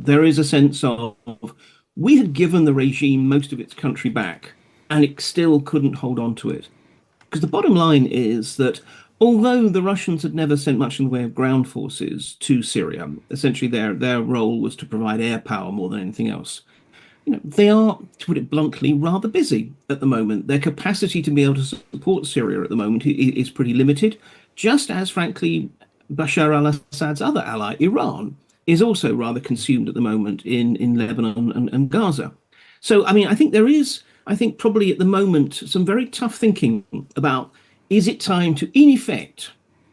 there is a sense of we had given the regime most of its country back, and it still couldn't hold on to it. Because the bottom line is that although the Russians had never sent much in the way of ground forces to Syria, essentially their role was to provide air power more than anything else. They are, to put it bluntly, rather busy at the moment. Their capacity to be able to support Syria at the moment is pretty limited, just as, frankly, Bashar al-Assad's other ally, Iran, is also rather consumed at the moment in Lebanon and Gaza. So, I mean, I think probably at the moment, some very tough thinking about, is it time to, in effect,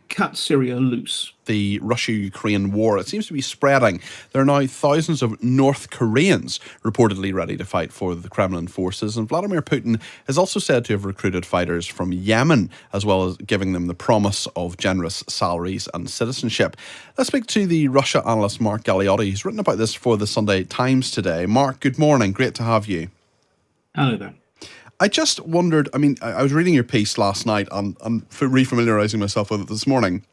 cut Syria loose? The Russia-Ukraine war, it seems to be spreading. There are now thousands of North Koreans reportedly ready to fight for the Kremlin forces, and Vladimir Putin is also said to have recruited fighters from Yemen, as well as giving them the promise of generous salaries and citizenship. Let's speak to the Russia analyst Mark Galeotti, who's written about this for the Sunday Times today. Mark, good morning. Great to have you. Hello there. I just wondered, I mean, I was reading your piece last night and refamiliarising myself with it this morning.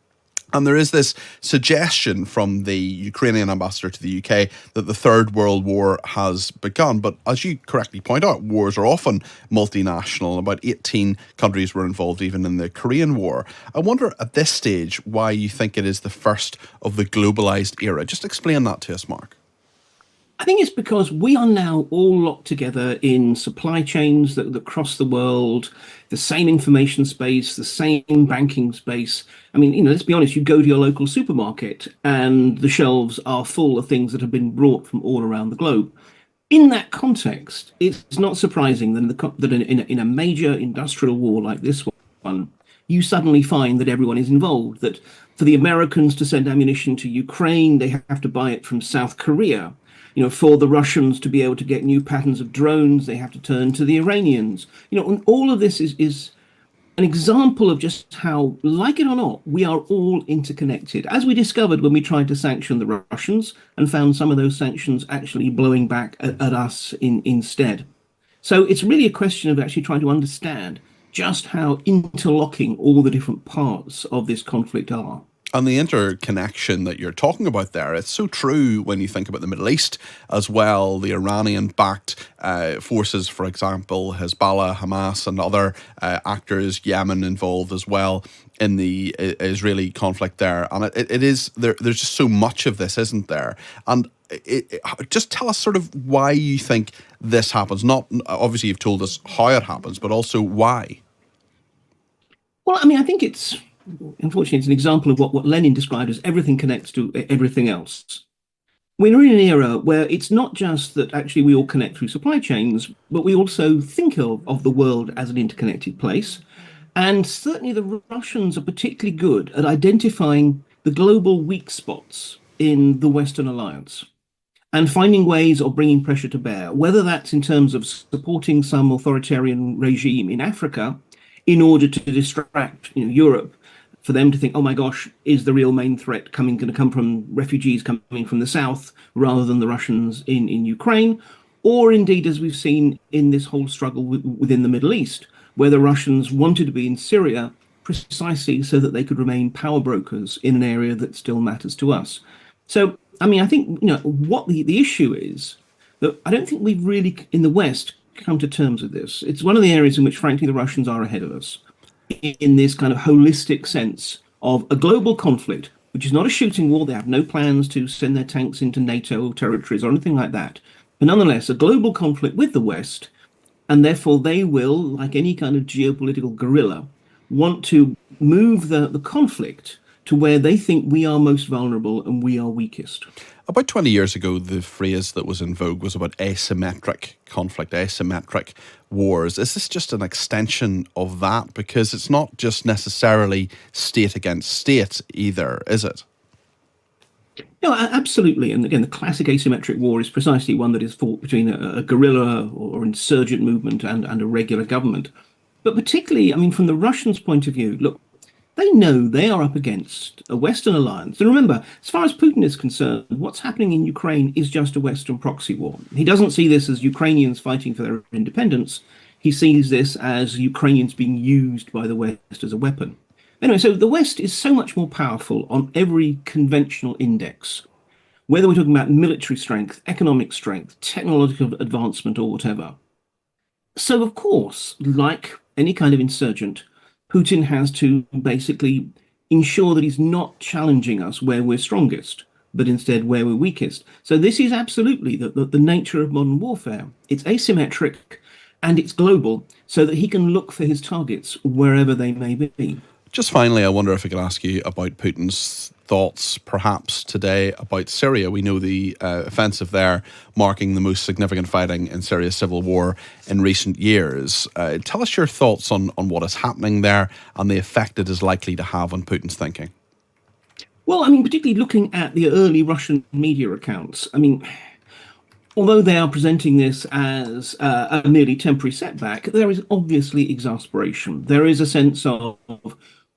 And there is this suggestion from the Ukrainian ambassador to the UK that the Third World War has begun. But as you correctly point out, wars are often multinational. About 18 countries were involved even in the Korean War. I wonder at this stage why you think it is the first of the globalized era. Just explain that to us, Mark. I think it's because we are now all locked together in supply chains that cross the world, the same information space, the same banking space. I mean, let's be honest, you go to your local supermarket and the shelves are full of things that have been brought from all around the globe. In that context, it's not surprising that in a major industrial war like this one, you suddenly find that everyone is involved, that for the Americans to send ammunition to Ukraine, they have to buy it from South Korea. For the Russians to be able to get new patterns of drones, they have to turn to the Iranians. And all of this is an example of just how, like it or not, we are all interconnected. As we discovered when we tried to sanction the Russians and found some of those sanctions actually blowing back at us instead. So it's really a question of actually trying to understand just how interlocking all the different parts of this conflict are. And the interconnection that you're talking about there, it's so true when you think about the Middle East as well, the Iranian-backed forces, for example, Hezbollah, Hamas and other actors, Yemen involved as well in the Israeli conflict there. And it is, there's just so much of this, isn't there? And just tell us sort of why you think this happens. Not, obviously you've told us how it happens, but also why. Well, I mean, I think unfortunately, it's an example of what Lenin described as everything connects to everything else. We're in an era where it's not just that actually we all connect through supply chains, but we also think of the world as an interconnected place. And certainly the Russians are particularly good at identifying the global weak spots in the Western alliance and finding ways of bringing pressure to bear, whether that's in terms of supporting some authoritarian regime in Africa in order to distract Europe, for them to think, oh my gosh, is the real main threat going to come from refugees coming from the south rather than the Russians in Ukraine? Or indeed, as we've seen in this whole struggle within the Middle East, where the Russians wanted to be in Syria precisely so that they could remain power brokers in an area that still matters to us. So, I mean, I think, what the issue is that I don't think we've really, in the West, come to terms with this. It's one of the areas in which, frankly, the Russians are ahead of us in this kind of holistic sense of a global conflict, which is not a shooting war. They have no plans to send their tanks into NATO territories or anything like that. But nonetheless, a global conflict with the West, and therefore they will, like any kind of geopolitical guerrilla, want to move the conflict to where they think we are most vulnerable and we are weakest. About 20 years ago, the phrase that was in vogue was about asymmetric conflict, asymmetric wars. Is this just an extension of that? Because it's not just necessarily state against state either, is it? No, absolutely. And again, the classic asymmetric war is precisely one that is fought between a guerrilla or insurgent movement and a regular government. But particularly, I mean, from the Russians' point of view, look, they know they are up against a Western alliance. And remember, as far as Putin is concerned, what's happening in Ukraine is just a Western proxy war. He doesn't see this as Ukrainians fighting for their independence. He sees this as Ukrainians being used by the West as a weapon. Anyway, so the West is so much more powerful on every conventional index. whether we're talking about military strength, economic strength, technological advancement, or whatever. So, of course, like any kind of insurgent, Putin has to basically ensure that he's not challenging us where we're strongest, but instead where we're weakest. So this is absolutely the nature of modern warfare. It's asymmetric and it's global, so that he can look for his targets wherever they may be. Just finally, I wonder if I could ask you about Putin's thoughts perhaps today about Syria. We know the offensive there marking the most significant fighting in Syria's civil war in recent years. Tell us your thoughts on what is happening there and the effect it is likely to have on Putin's thinking. Well, I mean, particularly looking at the early Russian media accounts, I mean, although they are presenting this as a merely temporary setback, there is obviously exasperation. There is a sense of,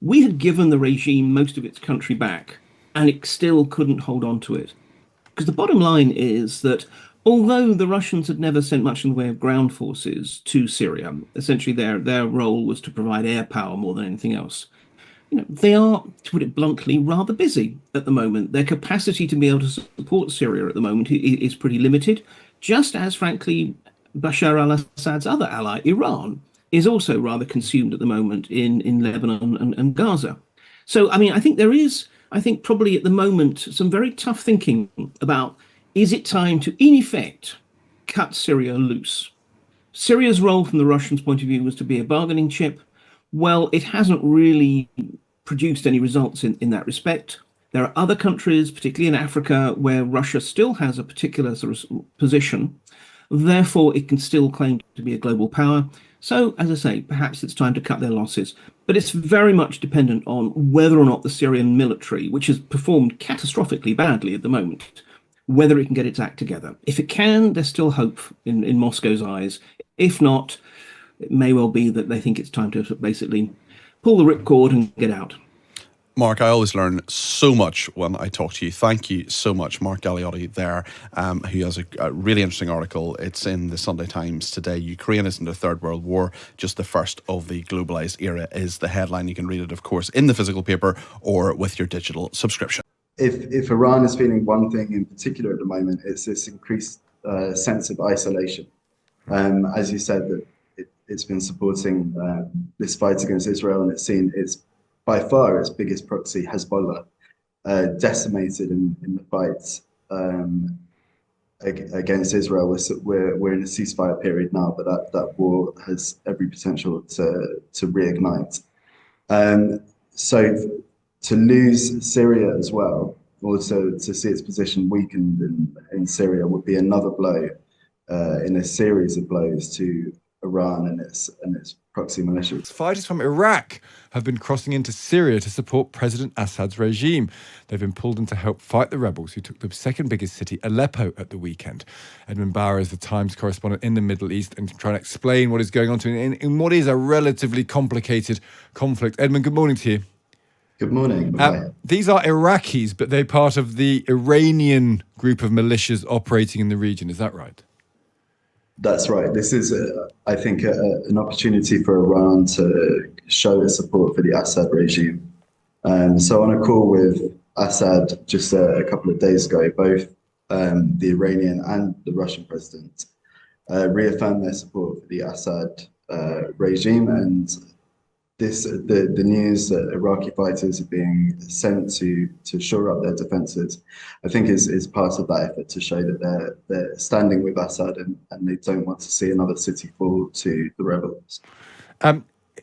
we had given the regime most of its country back, and it still couldn't hold on to it. Because the bottom line is that although the Russians had never sent much in the way of ground forces to Syria, essentially their role was to provide air power more than anything else. They are, to put it bluntly, rather busy at the moment. Their capacity to be able to support Syria at the moment is pretty limited, just as, frankly, Bashar al-Assad's other ally, Iran, is also rather consumed at the moment in Lebanon and Gaza. So, I mean, I think there is, probably at the moment, some very tough thinking about, is it time to, in effect, cut Syria loose? Syria's role from the Russians' point of view was to be a bargaining chip. Well, it hasn't really produced any results in that respect. There are other countries, particularly in Africa, where Russia still has a particular sort of position. Therefore, it can still claim to be a global power. So, as I say, perhaps it's time to cut their losses. But it's very much dependent on whether or not the Syrian military, which has performed catastrophically badly at the moment, whether it can get its act together. If it can, there's still hope in Moscow's eyes. If not, it may well be that they think it's time to basically pull the ripcord and get out. Mark, I always learn so much when I talk to you. Thank you so much, Mark Galliotti there, who has a really interesting article. It's in the Sunday Times today. Ukraine isn't a third world war, just the first of the globalized era is the headline. You can read it, of course, in the physical paper or with your digital subscription. If Iran is feeling one thing in particular at the moment, it's this increased sense of isolation. As you said, that it's been supporting this fight against Israel, and it's seen it's by far its biggest proxy, Hezbollah, decimated in the fight against Israel. We're in a ceasefire period now, but that war has every potential to reignite. So to lose Syria as well, also to see its position weakened in Syria, would be another blow in a series of blows to Iran and its proxy militias. Fighters from Iraq have been crossing into Syria to support President Assad's regime. They've been pulled in to help fight the rebels who took the second biggest city, Aleppo, at the weekend. Edmund Bauer is the Times correspondent in the Middle East and trying to explain what is going on in what is a relatively complicated conflict. Edmund, good morning to you. Good morning. These are Iraqis, but they're part of the Iranian group of militias operating in the region. Is that right? That's right. This is, I think, an opportunity for Iran to show its support for the Assad regime. So on a call with Assad just a couple of days ago, both the Iranian and the Russian president reaffirmed their support for the Assad regime, and the news that Iraqi fighters are being sent to shore up their defences, I think is part of that effort to show that they're standing with Assad and they don't want to see another city fall to the rebels.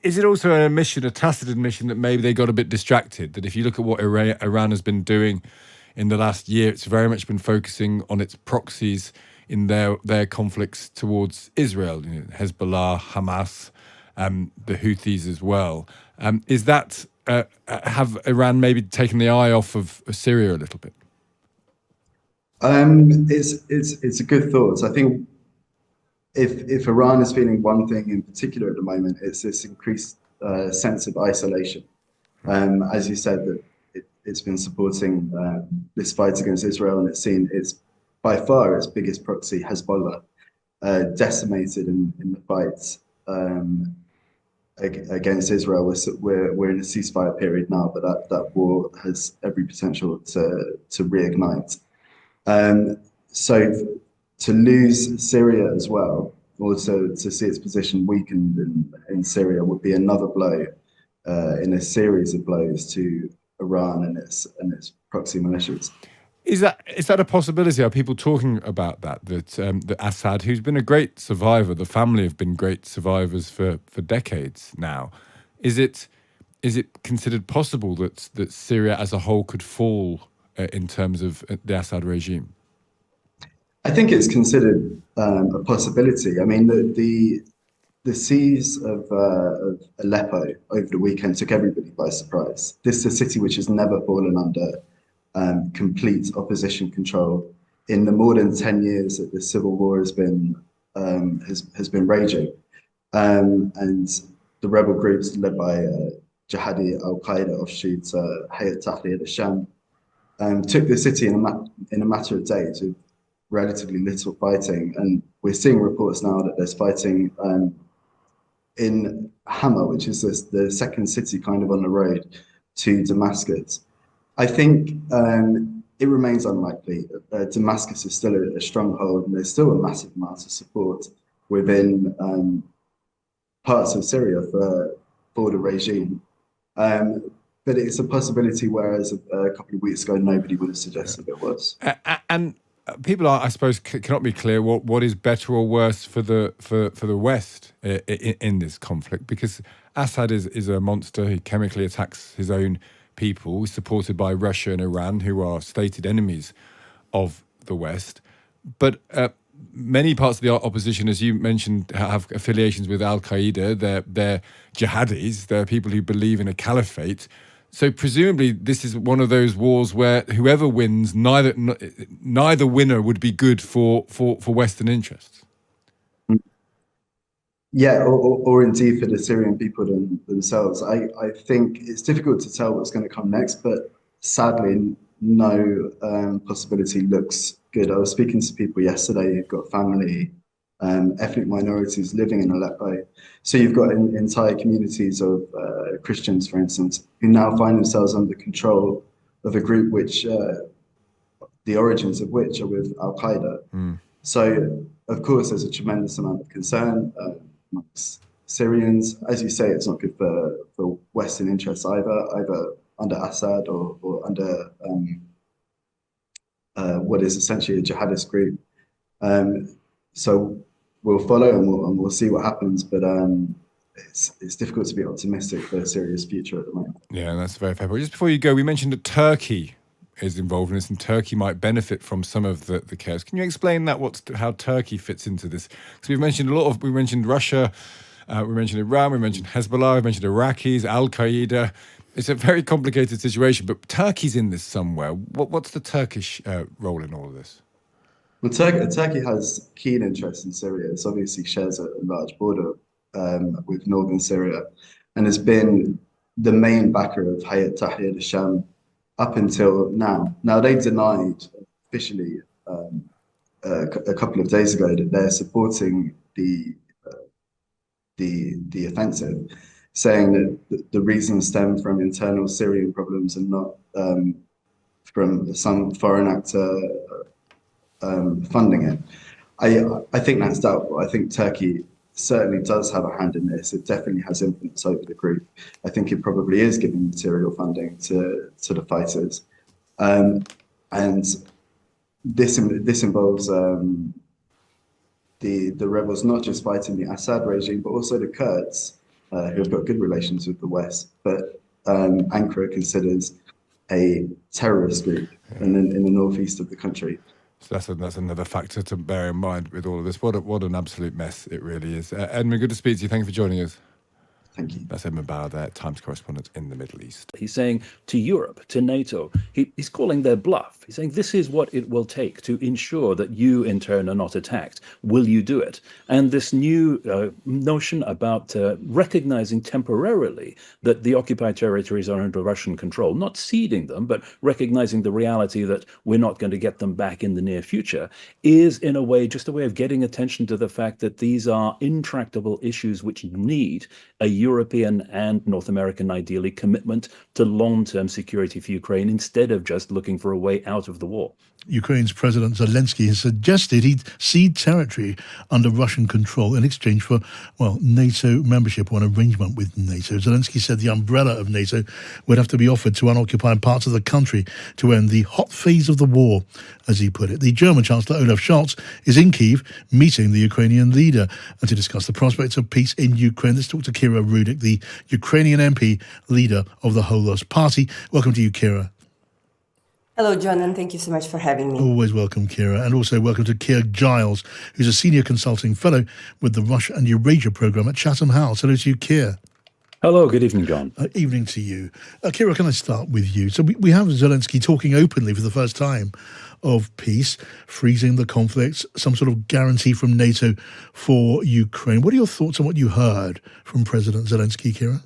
Is it also an admission, a tacit admission, that maybe they got a bit distracted? That if you look at what Iran has been doing in the last year, it's very much been focusing on its proxies in their conflicts towards Israel, Hezbollah, Hamas, the Houthis as well. Is that have Iran maybe taken the eye off of Syria a little bit? It's a good thought. I think if Iran is feeling one thing in particular at the moment, it's this increased sense of isolation. As you said, that it's been supporting this fight against Israel, and it's seen it's by far its biggest proxy, Hezbollah, decimated in the fight against Israel. We're in a ceasefire period now, but that war has every potential to reignite. So to lose Syria as well, or to see its position weakened in Syria would be another blow in a series of blows to Iran and its proxy militias. Is that a possibility? Are people talking about that? That Assad, who's been a great survivor, the family have been great survivors for decades now. Is it considered possible that Syria as a whole could fall in terms of the Assad regime? I think it's considered a possibility. I mean, the siege of Aleppo over the weekend took everybody by surprise. This is a city which has never fallen under complete opposition control in the more than 10 years that the civil war has been raging, and the rebel groups led by jihadi al-Qaeda offshoot Hayat Tahrir al-Sham took the city in a matter of days with relatively little fighting, and we're seeing reports now that there's fighting in Hama, which is the second city kind of on the road to Damascus. I think it remains unlikely. Damascus is still a stronghold, and there's still a massive amount of support within parts of Syria for the regime. But it's a possibility, whereas a couple of weeks ago, nobody would have suggested it was. And people are, I suppose, cannot be clear what is better or worse for the West in this conflict, because Assad is a monster. He chemically attacks his own people. He's supported by Russia and Iran, who are stated enemies of the West. But many parts of the opposition, as you mentioned, have affiliations with Al-Qaeda. They're jihadis. They're people who believe in a caliphate. So presumably this is one of those wars where whoever wins, neither winner would be good for Western interests. Yeah, or indeed for the Syrian people themselves. I think it's difficult to tell what's going to come next, but sadly, no possibility looks good. I was speaking to people yesterday who've got family, ethnic minorities living in Aleppo. So you've got entire communities of Christians, for instance, who now find themselves under control of a group which, the origins of which are with Al-Qaeda. So, of course, there's a tremendous amount of concern amongst Syrians. As you say, it's not good for Western interests either under Assad or under what is essentially a jihadist group. So we'll follow and we'll see what happens, but it's difficult to be optimistic for Syria's future at the moment. Yeah, that's very fair. But just before you go, we mentioned that Turkey is involved in this, and Turkey might benefit from some of the chaos. Can you explain that? How Turkey fits into this? Because we mentioned Russia, we mentioned Iran, we mentioned Hezbollah, we mentioned Iraqis, Al Qaeda. It's a very complicated situation, but Turkey's in this somewhere. What's the Turkish role in all of this? Well, Turkey has keen interest in Syria. It obviously shares a large border with northern Syria, and has been the main backer of Hayat Tahrir al-Sham up until now. Now, they denied officially a couple of days ago that they're supporting the offensive, saying that the reasons stem from internal Syrian problems and not from some foreign actor funding it. I think that's doubtful. I think Turkey certainly does have a hand in this. It definitely has influence over the group. I think it probably is giving material funding to the fighters, and this involves the rebels not just fighting the Assad regime, but also the Kurds, who have got good relations with the West, but Ankara considers a terrorist group in the northeast of the country. So that's another factor to bear in mind with all of this. What an absolute mess it really is. Edmund, good to speak to you. Thank you for joining us. Thank you. That's Edmund Bauer there, Times correspondent in the Middle East. He's saying to Europe, to NATO, he's calling their bluff. He's saying this is what it will take to ensure that you in turn are not attacked. Will you do it? And this new notion about recognizing temporarily that the occupied territories are under Russian control, not ceding them, but recognizing the reality that we're not going to get them back in the near future, is in a way just a way of getting attention to the fact that these are intractable issues which need a European and North American, ideally, commitment to long-term security for Ukraine instead of just looking for a way out of the war. Ukraine's President Zelensky has suggested he'd cede territory under Russian control in exchange for, well, NATO membership or an arrangement with NATO. Zelensky said the umbrella of NATO would have to be offered to unoccupied parts of the country to end the hot phase of the war, as he put it. The German Chancellor Olaf Scholz is in Kyiv meeting the Ukrainian leader and to discuss the prospects of peace in Ukraine. Let's talk to Kira Rudik, the Ukrainian MP, leader of the Holos Party. Welcome to you, Kira. Hello, John, and thank you so much for having me. Always welcome, Kira. And also welcome to Keir Giles, who's a senior consulting fellow with the Russia and Eurasia program at Chatham House. Hello to you, Keir. Hello, good evening, John. Evening to you. Kira, can I start with you? So we have Zelensky talking openly for the first time of peace, freezing the conflicts, some sort of guarantee from NATO for Ukraine. What are your thoughts on what you heard from President Zelensky, Kira?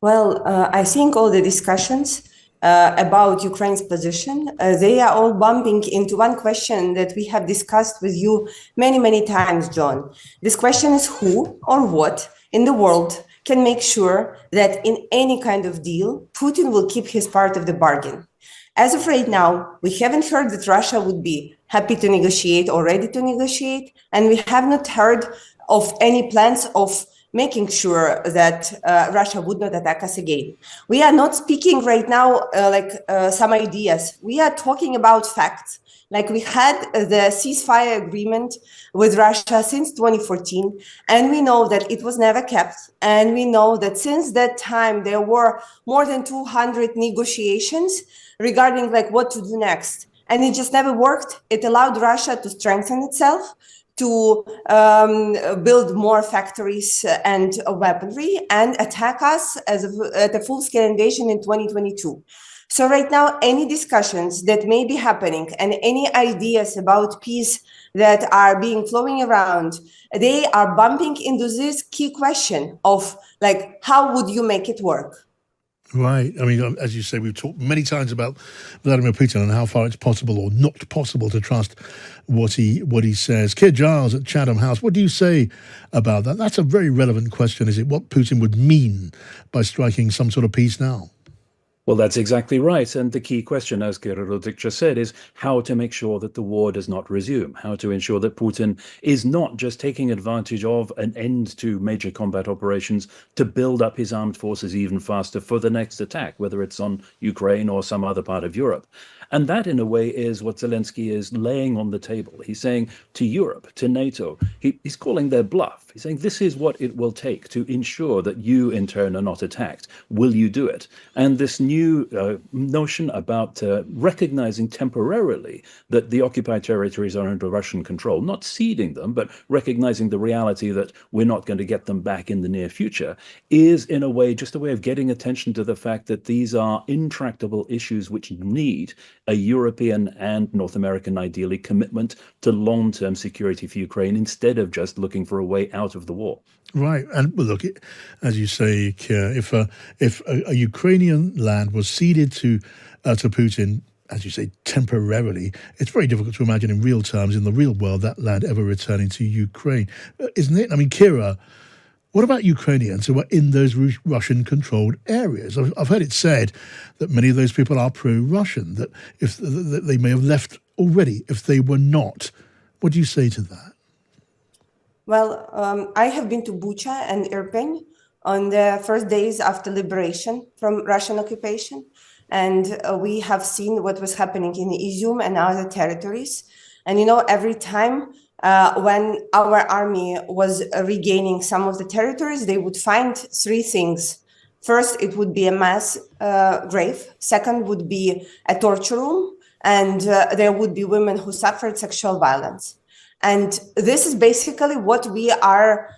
Well, I think all the discussions about Ukraine's position, they are all bumping into one question that we have discussed with you many, many times, John. This question is who or what in the world can make sure that in any kind of deal, Putin will keep his part of the bargain. As of right now, we haven't heard that Russia would be happy to negotiate or ready to negotiate, and we have not heard of any plans of making sure that Russia would not attack us again. We are not speaking right now some ideas. We are talking about facts. Like we had the ceasefire agreement with Russia since 2014, and we know that it was never kept. And we know that since that time, there were more than 200 negotiations regarding like what to do next. And it just never worked. It allowed Russia to strengthen itself, to build more factories and weaponry and attack us at a full-scale invasion in 2022. So right now, any discussions that may be happening and any ideas about peace that are being flowing around, they are bumping into this key question of like, how would you make it work? Right. I mean, as you say, we've talked many times about Vladimir Putin and how far it's possible or not possible to trust what he says. Keir Giles at Chatham House, what do you say about that? That's a very relevant question, is it? What Putin would mean by striking some sort of peace now? Well, that's exactly right. And the key question, as Kira Rudik just said, is how to make sure that the war does not resume, how to ensure that Putin is not just taking advantage of an end to major combat operations to build up his armed forces even faster for the next attack, whether it's on Ukraine or some other part of Europe. And that, in a way, is what Zelensky is laying on the table. He's saying to Europe, to NATO, he's calling their bluff. He's saying this is what it will take to ensure that you, in turn, are not attacked. Will you do it? And this new notion about recognizing temporarily that the occupied territories are under Russian control, not ceding them, but recognizing the reality that we're not going to get them back in the near future, is, in a way, just a way of getting attention to the fact that these are intractable issues which need a European and North American, ideally, commitment to long-term security for Ukraine instead of just looking for a way out of the war. Right. And well, look, as you say, Keir, if a Ukrainian land was ceded to Putin, as you say, temporarily, it's very difficult to imagine in real terms, in the real world, that land ever returning to Ukraine, isn't it? I mean, Kira, what about Ukrainians who are in those Russian-controlled areas? I've heard it said that many of those people are pro-Russian, that if that they may have left already if they were not. What do you say to that? Well, I have been to Bucha and Irpin on the first days after liberation from Russian occupation, and we have seen what was happening in Izium and other territories. And, you know, every time when our army was regaining some of the territories, they would find three things. First, it would be a mass grave. Second would be a torture room. And there would be women who suffered sexual violence. And this is basically what we are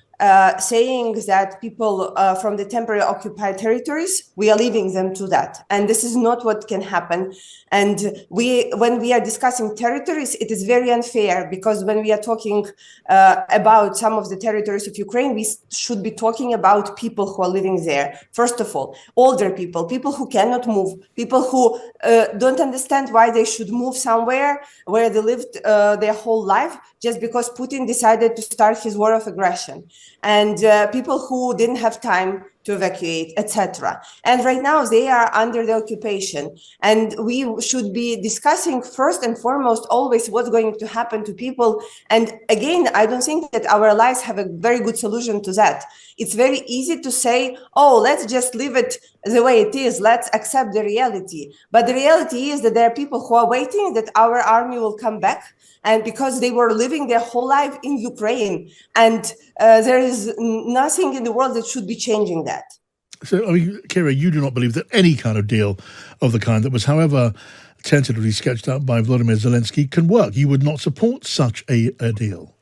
saying, that people from the temporary occupied territories, we are leaving them to that. And this is not what can happen. And when we are discussing territories, it is very unfair, because when we are talking about some of the territories of Ukraine, we should be talking about people who are living there. First of all, older people, people who cannot move, people who don't understand why they should move somewhere where they lived their whole life just because Putin decided to start his war of aggression. And people who didn't have time to evacuate, etc. And right now they are under the occupation. And we should be discussing first and foremost always what's going to happen to people. And again, I don't think that our allies have a very good solution to that. It's very easy to say, oh, let's just leave it the way it is. Let's accept the reality. But the reality is that there are people who are waiting that our army will come back, and because they were living their whole life in Ukraine, and there is nothing in the world that should be changing that. So, I mean, Kira, you do not believe that any kind of deal of the kind that was, however tentatively sketched out by Volodymyr Zelensky, can work. You would not support such a deal.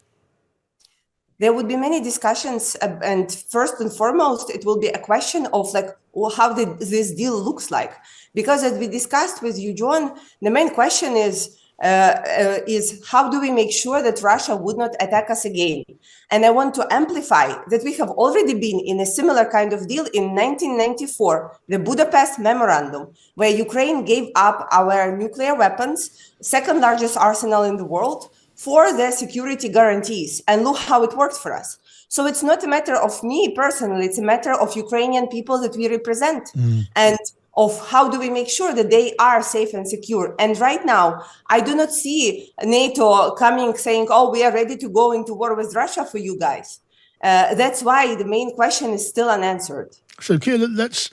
There would be many discussions, and first and foremost, it will be a question of like, well, how this deal looks like. Because as we discussed with you, John, the main question is how do we make sure that Russia would not attack us again? And I want to amplify that we have already been in a similar kind of deal in 1994, the Budapest Memorandum, where Ukraine gave up our nuclear weapons, second largest arsenal in the world, for the security guarantees. And look how it worked for us. So it's not a matter of me personally, it's a matter of Ukrainian people that we represent. And of how do we make sure that they are safe and secure. And right now, I do not see NATO coming saying, oh, we are ready to go into war with Russia for you guys. That's why the main question is still unanswered. So, Kira, let's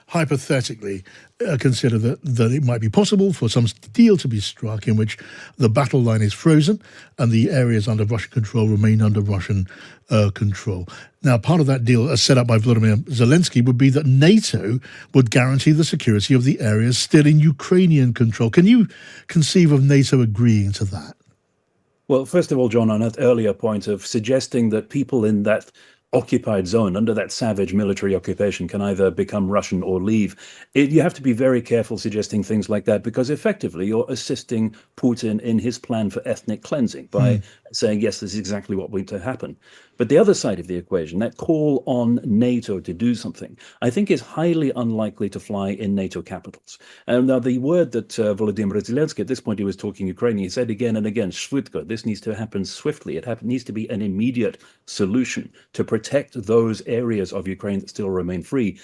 hypothetically consider that it might be possible for some deal to be struck in which the battle line is frozen and the areas under Russian control remain under Russian control. Now, part of that deal as set up by Volodymyr Zelensky would be that NATO would guarantee the security of the areas still in Ukrainian control. Can you conceive of NATO agreeing to that? Well, first of all, John, on that earlier point of suggesting that people in that occupied zone under that savage military occupation can either become Russian or leave. You have to be very careful suggesting things like that, because effectively you're assisting Putin in his plan for ethnic cleansing by saying, yes, this is exactly what will happen. But the other side of the equation, that call on NATO to do something, I think is highly unlikely to fly in NATO capitals. And now the word that Volodymyr Zelensky, at this point he was talking Ukrainian, he said again and again, shvudko, this needs to happen swiftly. It needs to be an immediate solution to protect those areas of Ukraine that still remain free.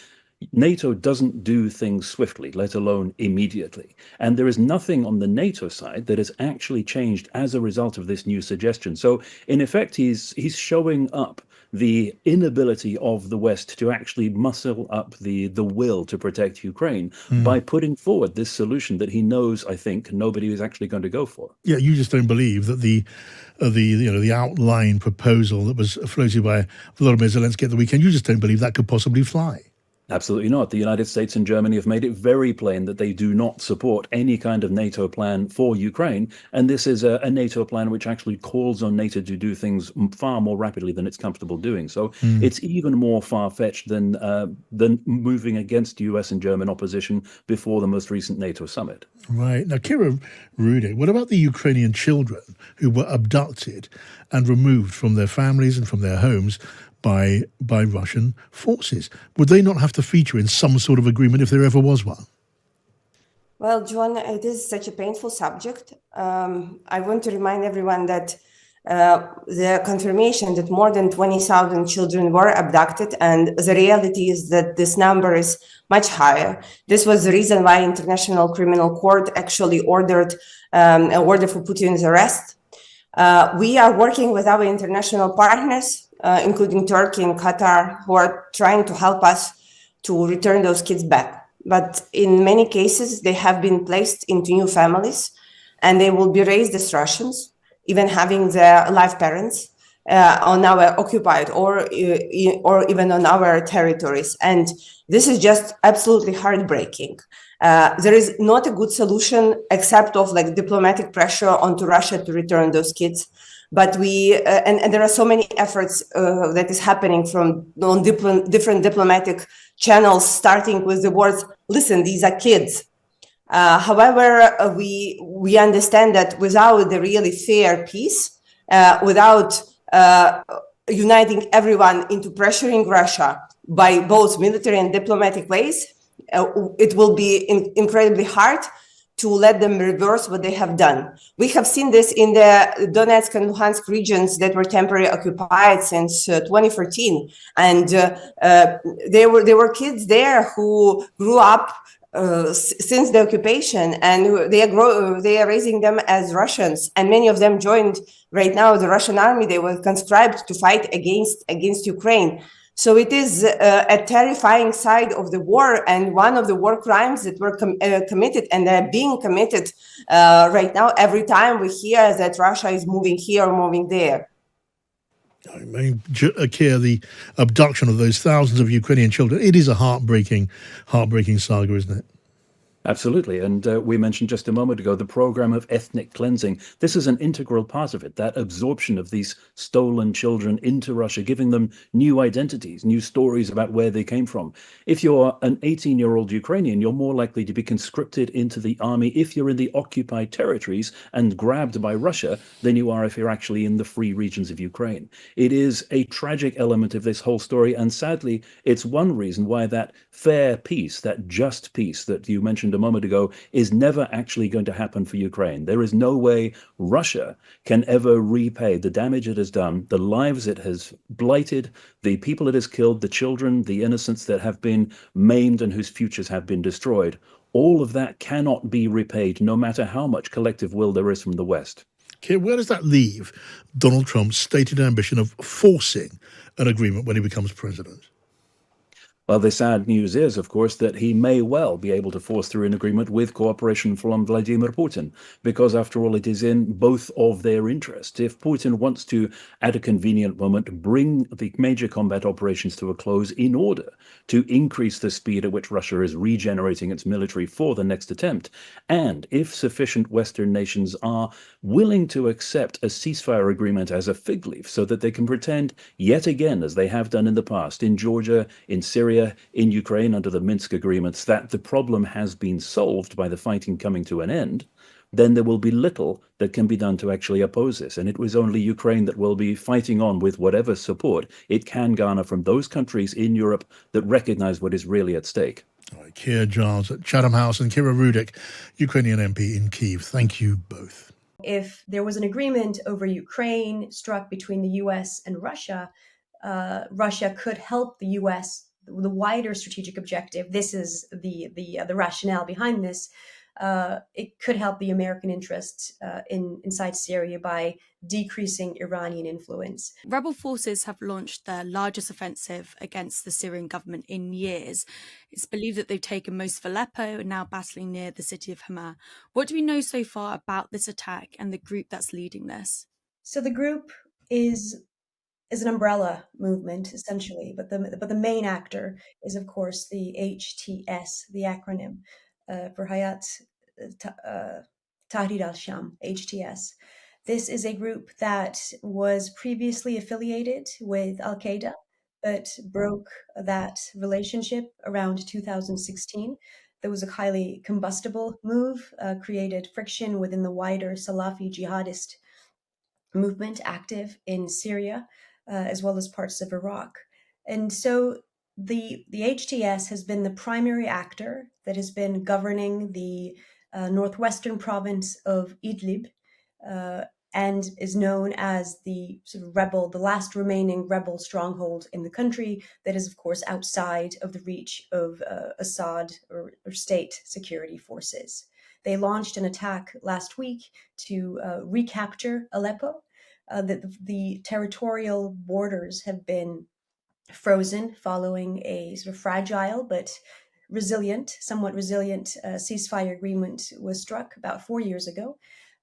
NATO doesn't do things swiftly, let alone immediately. And there is nothing on the NATO side that has actually changed as a result of this new suggestion. So in effect, he's showing up the inability of the West to actually muscle up the will to protect Ukraine by putting forward this solution that he knows, I think, nobody is actually going to go for. Yeah, you just don't believe that the outline proposal that was floated by Volodymyr Zelensky at the weekend, you just don't believe that could possibly fly. Absolutely not. The United States and Germany have made it very plain that they do not support any kind of NATO plan for Ukraine. And this is a NATO plan which actually calls on NATO to do things far more rapidly than it's comfortable doing. So it's even more far-fetched than moving against US and German opposition before the most recent NATO summit. Right. Now, Kira Rude, what about the Ukrainian children who were abducted and removed from their families and from their homes by Russian forces? Would they not have to feature in some sort of agreement if there ever was one? Well, John, it is such a painful subject. I want to remind everyone that the confirmation that more than 20,000 children were abducted, and the reality is that this number is much higher. This was the reason why International Criminal Court actually ordered an order for Putin's arrest. We are working with our international partners, including Turkey and Qatar, who are trying to help us to return those kids back. But in many cases, they have been placed into new families, and they will be raised as Russians, even having their live parents on our occupied or even on our territories. And this is just absolutely heartbreaking. There is not a good solution except of like diplomatic pressure onto Russia to return those kids. But and there are so many efforts that is happening on different diplomatic channels, starting with the words, listen, these are kids. However, we understand that without the really fair peace, without uniting everyone into pressuring Russia by both military and diplomatic ways, it will be incredibly hard to let them reverse what they have done. We have seen this in the Donetsk and Luhansk regions that were temporarily occupied since 2014, and there were kids there who grew up since the occupation, and they are raising them as Russians, and many of them joined right now the Russian army. They were conscribed to fight against Ukraine. So it is a terrifying side of the war, and one of the war crimes that were committed and are being committed right now. Every time we hear that Russia is moving here or moving there. I mean, Keir, the abduction of those thousands of Ukrainian children, it is a heartbreaking saga, isn't it? Absolutely. And we mentioned just a moment ago the program of ethnic cleansing. This is an integral part of it, that absorption of these stolen children into Russia, giving them new identities, new stories about where they came from. If you're an 18-year-old Ukrainian, you're more likely to be conscripted into the army if you're in the occupied territories and grabbed by Russia than you are if you're actually in the free regions of Ukraine. It is a tragic element of this whole story. And sadly, it's one reason why that fair peace, that just peace that you mentioned a moment ago, is never actually going to happen for Ukraine. There is no way Russia can ever repay the damage it has done, the lives it has blighted, the people it has killed, the children, the innocents that have been maimed and whose futures have been destroyed. All of that cannot be repaid, no matter how much collective will there is from the West. Okay, where does that leave Donald Trump's stated ambition of forcing an agreement when he becomes president? Well, the sad news is, of course, that he may well be able to force through an agreement with cooperation from Vladimir Putin, because after all, it is in both of their interests. If Putin wants to, at a convenient moment, bring the major combat operations to a close in order to increase the speed at which Russia is regenerating its military for the next attempt, and if sufficient Western nations are willing to accept a ceasefire agreement as a fig leaf so that they can pretend yet again, as they have done in the past, in Georgia, in Syria, in Ukraine under the Minsk agreements, that the problem has been solved by the fighting coming to an end, then there will be little that can be done to actually oppose this. And it was only Ukraine that will be fighting on with whatever support it can garner from those countries in Europe that recognize what is really at stake. All right, Keir Giles at Chatham House and Kira Rudik, Ukrainian MP in Kyiv. Thank you both. If there was an agreement over Ukraine struck between the US and Russia, Russia could help the US, the wider strategic objective. This is the rationale behind this. It could help the American interests inside Syria by decreasing Iranian influence. Rebel forces have launched their largest offensive against the Syrian government in years. It's believed that they've taken most of Aleppo and now battling near the city of Hama. What do we know so far about this attack and the group that's leading this? So the group is an umbrella movement, essentially, but the main actor is, of course, the HTS, the acronym for Hayat Tahrir al-Sham, HTS. This is a group that was previously affiliated with Al-Qaeda, but broke that relationship around 2016. There was a highly combustible move, created friction within the wider Salafi jihadist movement active in Syria, as well as parts of Iraq. And so the HTS has been the primary actor that has been governing the northwestern province of Idlib, and is known as the sort of rebel, the last remaining rebel stronghold in the country that is, of course, outside of the reach of Assad or state security forces. They launched an attack last week to recapture Aleppo. The territorial borders have been frozen following a sort of fragile but somewhat resilient ceasefire agreement was struck about 4 years ago.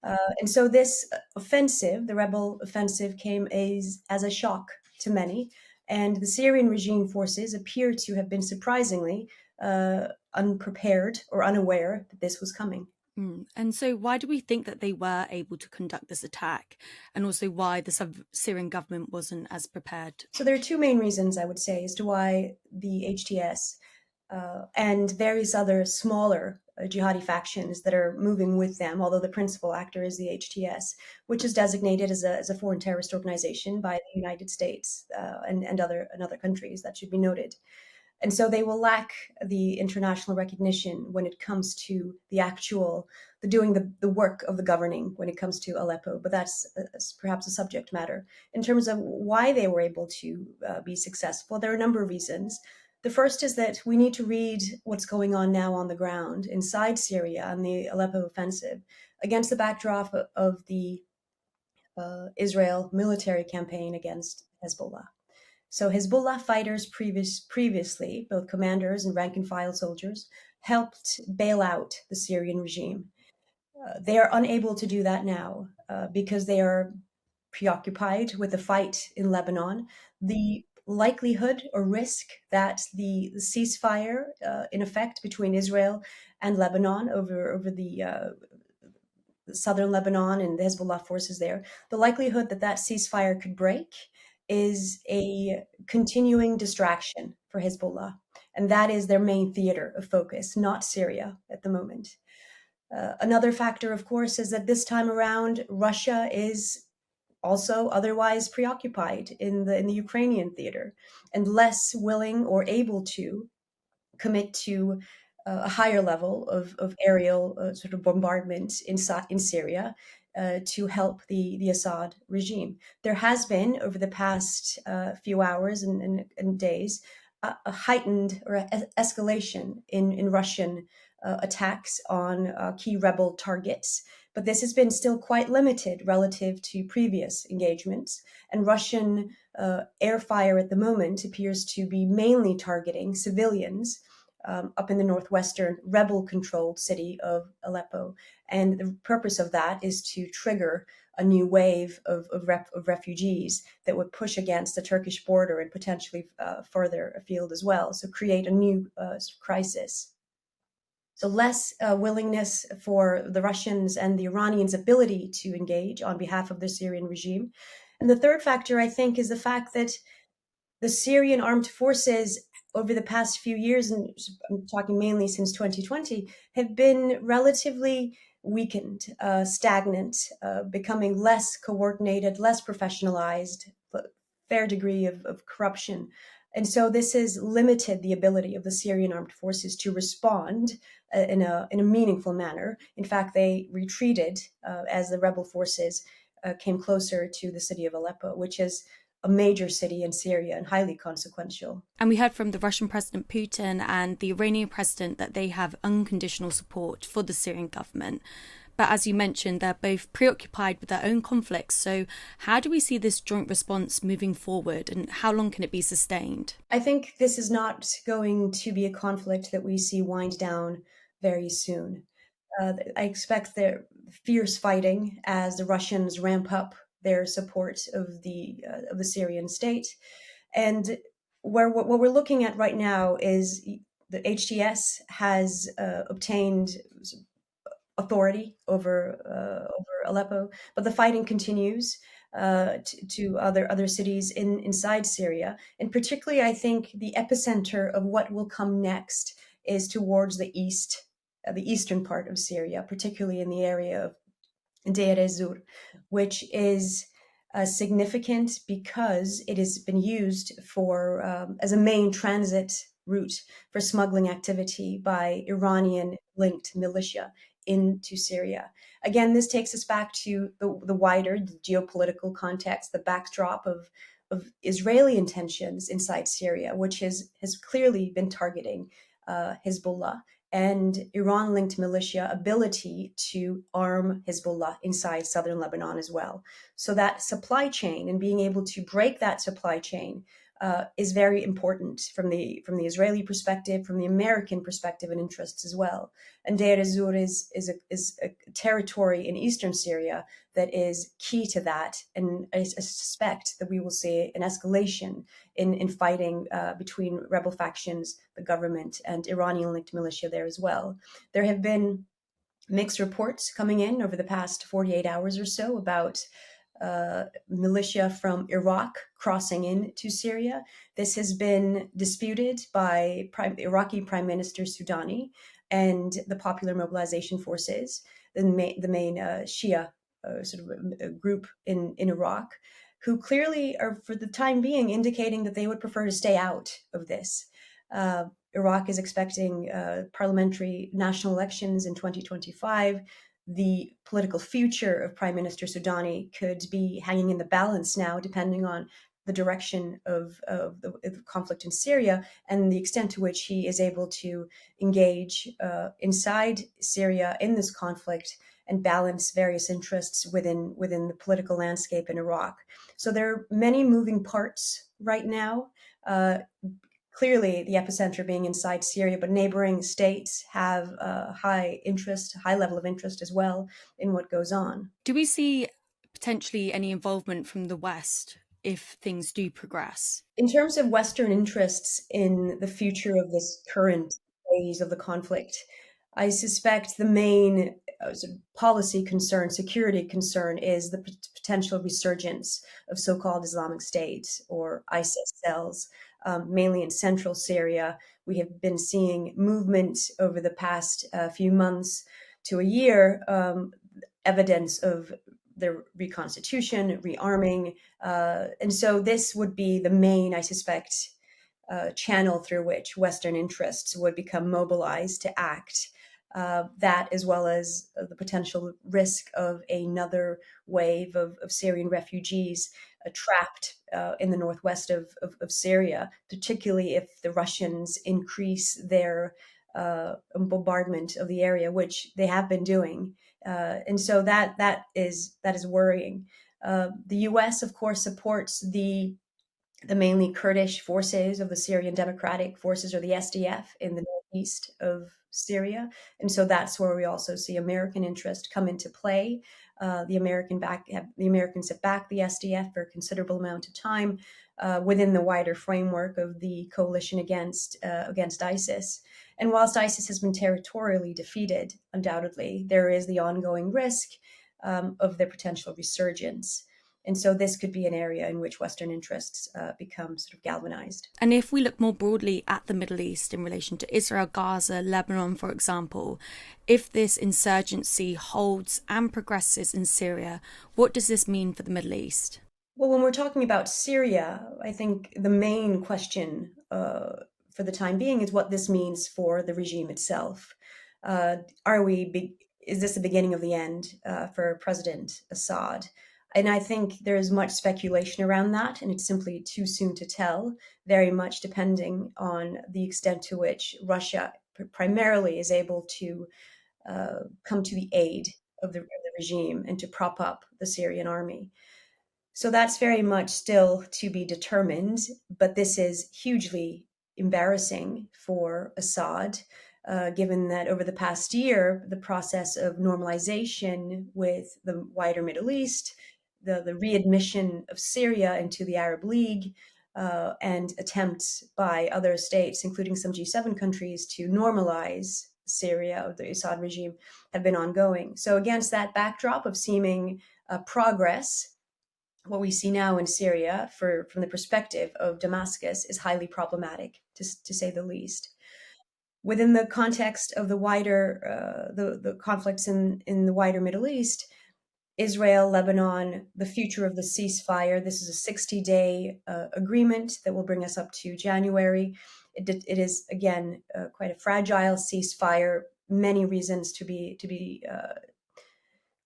And so this offensive, the rebel offensive, came as a shock to many. And the Syrian regime forces appear to have been surprisingly unprepared or unaware that this was coming. And so why do we think that they were able to conduct this attack? And also why the Syrian government wasn't as prepared? So there are two main reasons, I would say, as to why the HTS and various other smaller jihadi factions that are moving with them, although the principal actor is the HTS, which is designated as a foreign terrorist organization by the United States and other countries, that should be noted. And so they will lack the international recognition when it comes to doing the work of the governing when it comes to Aleppo. But that's perhaps a subject matter. In terms of why they were able to be successful, there are a number of reasons. The first is that we need to read what's going on now on the ground inside Syria and the Aleppo offensive against the backdrop of the Israel military campaign against Hezbollah. So Hezbollah fighters previously, both commanders and rank and file soldiers, helped bail out the Syrian regime. They are unable to do that now because they are preoccupied with the fight in Lebanon. The likelihood or risk that the ceasefire in effect between Israel and Lebanon over the southern Lebanon and the Hezbollah forces there, the likelihood that that ceasefire could break is a continuing distraction for Hezbollah. And that is their main theater of focus, not Syria at the moment. Another factor, of course, is that this time around, Russia is also otherwise preoccupied in the Ukrainian theater and less willing or able to commit to a higher level of aerial sort of bombardment in Syria to help the Assad regime. There has been, over the past few hours and days, a heightened or escalation in Russian attacks on key rebel targets. But this has been still quite limited relative to previous engagements. And Russian air fire at the moment appears to be mainly targeting civilians up in the northwestern rebel-controlled city of Aleppo. And the purpose of that is to trigger a new wave of refugees that would push against the Turkish border and potentially further afield as well. So create a new crisis. So less willingness for the Russians and the Iranians' ability to engage on behalf of the Syrian regime. And the third factor, I think, is the fact that the Syrian armed forces over the past few years, and I'm talking mainly since 2020, have been relatively weakened, stagnant, becoming less coordinated, less professionalized, fair degree of corruption. And so this has limited the ability of the Syrian armed forces to respond in a meaningful manner. In fact, they retreated as the rebel forces came closer to the city of Aleppo, which is a major city in Syria and highly consequential. And we heard from the Russian President Putin and the Iranian president that they have unconditional support for the Syrian government. But as you mentioned, they're both preoccupied with their own conflicts. So how do we see this joint response moving forward, and how long can it be sustained? I think this is not going to be a conflict that we see wind down very soon. I expect there fierce fighting as the Russians ramp up their support of the Syrian state, and what we're looking at right now is the HTS has obtained authority over Aleppo, but the fighting continues to other cities inside Syria, and particularly I think the epicenter of what will come next is towards the east, the eastern part of Syria, particularly in the area of Deir ez-Zor, which is significant because it has been used for as a main transit route for smuggling activity by Iranian-linked militia into Syria. Again, this takes us back to the wider geopolitical context, the backdrop of Israeli intentions inside Syria, which has clearly been targeting Hezbollah and Iran-linked militia ability to arm Hezbollah inside southern Lebanon as well. So that supply chain and being able to break that supply chain is very important from the Israeli perspective, from the American perspective and interests as well. And Deir ez-Zor is a territory in eastern Syria that is key to that. And I suspect that we will see an escalation in fighting between rebel factions, the government, and Iranian-linked militia there as well. There have been mixed reports coming in over the past 48 hours or so about militia from Iraq crossing into Syria. This has been disputed by Iraqi Prime Minister Soudani and the Popular Mobilization Forces, the main Shia sort of group in Iraq, who clearly are, for the time being, indicating that they would prefer to stay out of this. Iraq is expecting parliamentary national elections in 2025. The political future of Prime Minister Soudani could be hanging in the balance now, depending on the direction of the conflict in Syria and the extent to which he is able to engage inside Syria in this conflict and balance various interests within the political landscape in Iraq. So there are many moving parts right now. Clearly, the epicenter being inside Syria, but neighboring states have high level of interest as well in what goes on. Do we see potentially any involvement from the West if things do progress? In terms of Western interests in the future of this current phase of the conflict, I suspect the main policy concern, security concern, is the potential resurgence of so-called Islamic State or ISIS cells, mainly in central Syria. We have been seeing movement over the past few months to a year, evidence of the reconstitution, rearming. And so this would be the main, I suspect, channel through which Western interests would become mobilized to act. That, as well as the potential risk of another wave of Syrian refugees trapped in the northwest of Syria, particularly if the Russians increase their bombardment of the area, which they have been doing. And so that is worrying. The U.S., of course, supports the mainly Kurdish forces of the Syrian Democratic Forces, or the SDF, in the northeast of Syria. And so that's where we also see American interest come into play. The Americans have backed the SDF for a considerable amount of time within the wider framework of the coalition against ISIS. And whilst ISIS has been territorially defeated, undoubtedly, there is the ongoing risk of their potential resurgence. And so this could be an area in which Western interests become sort of galvanized. And if we look more broadly at the Middle East in relation to Israel, Gaza, Lebanon, for example, if this insurgency holds and progresses in Syria, what does this mean for the Middle East? Well, when we're talking about Syria, I think the main question for the time being is what this means for the regime itself. Is this the beginning of the end for President Assad? And I think there is much speculation around that, and it's simply too soon to tell, very much depending on the extent to which Russia primarily is able to come to the aid of the regime and to prop up the Syrian army. So that's very much still to be determined, but this is hugely embarrassing for Assad, given that over the past year, the process of normalization with the wider Middle East, the readmission of Syria into the Arab League, and attempts by other states, including some G7 countries, to normalize Syria, or the Assad regime, have been ongoing. So against that backdrop of seeming progress, what we see now in Syria, from the perspective of Damascus, is highly problematic, to say the least. Within the context of the wider the conflicts in the wider Middle East, Israel, Lebanon, the future of the ceasefire. This is a 60-day agreement that will bring us up to January. It is, again, quite a fragile ceasefire. Many reasons to be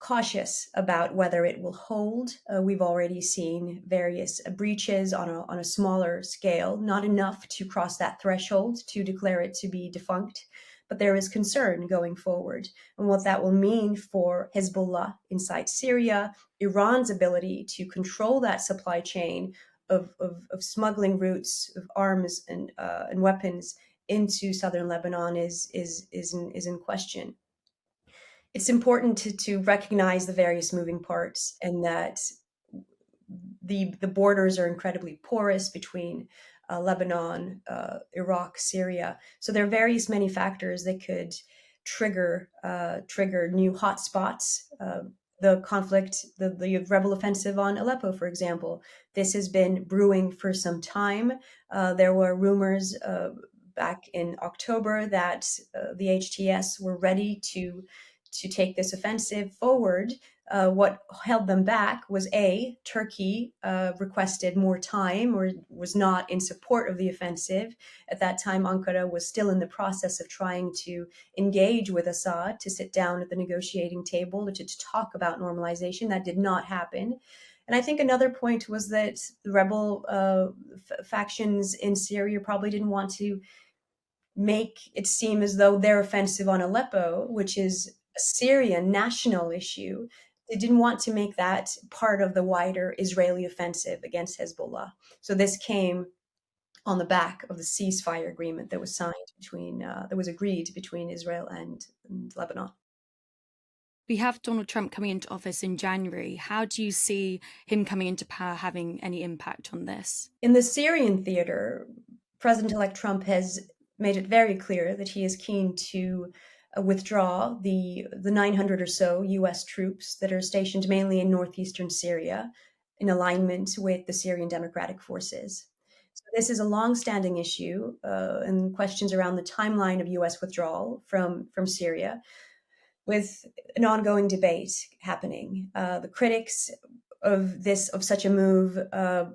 cautious about whether it will hold. We've already seen various breaches on a smaller scale, not enough to cross that threshold to declare it to be defunct. But there is concern going forward, and what that will mean for Hezbollah inside Syria, Iran's ability to control that supply chain of smuggling routes of arms and weapons into southern Lebanon is in question. It's important to recognize the various moving parts, and that the borders are incredibly porous between Lebanon, Iraq, Syria. So there are many factors that could trigger new hotspots. The conflict, the rebel offensive on Aleppo, for example, this has been brewing for some time. There were rumors back in October that the HTS were ready to take this offensive forward. What held them back was Turkey requested more time or was not in support of the offensive. At that time, Ankara was still in the process of trying to engage with Assad to sit down at the negotiating table to talk about normalization. That did not happen. And I think another point was that the rebel factions in Syria probably didn't want to make it seem as though their offensive on Aleppo, which is a Syrian national issue, they didn't want to make that part of the wider Israeli offensive against Hezbollah. So this came on the back of the ceasefire agreement that was signed that was agreed between Israel and Lebanon. We have Donald Trump coming into office in January. How do you see him coming into power having any impact on this? In the Syrian theater, President-elect Trump has made it very clear that he is keen to withdraw the 900 or so U.S. troops that are stationed mainly in northeastern Syria in alignment with the Syrian Democratic Forces. So this is a long-standing issue and questions around the timeline of U.S. withdrawal from Syria, with an ongoing debate happening. The critics of such a move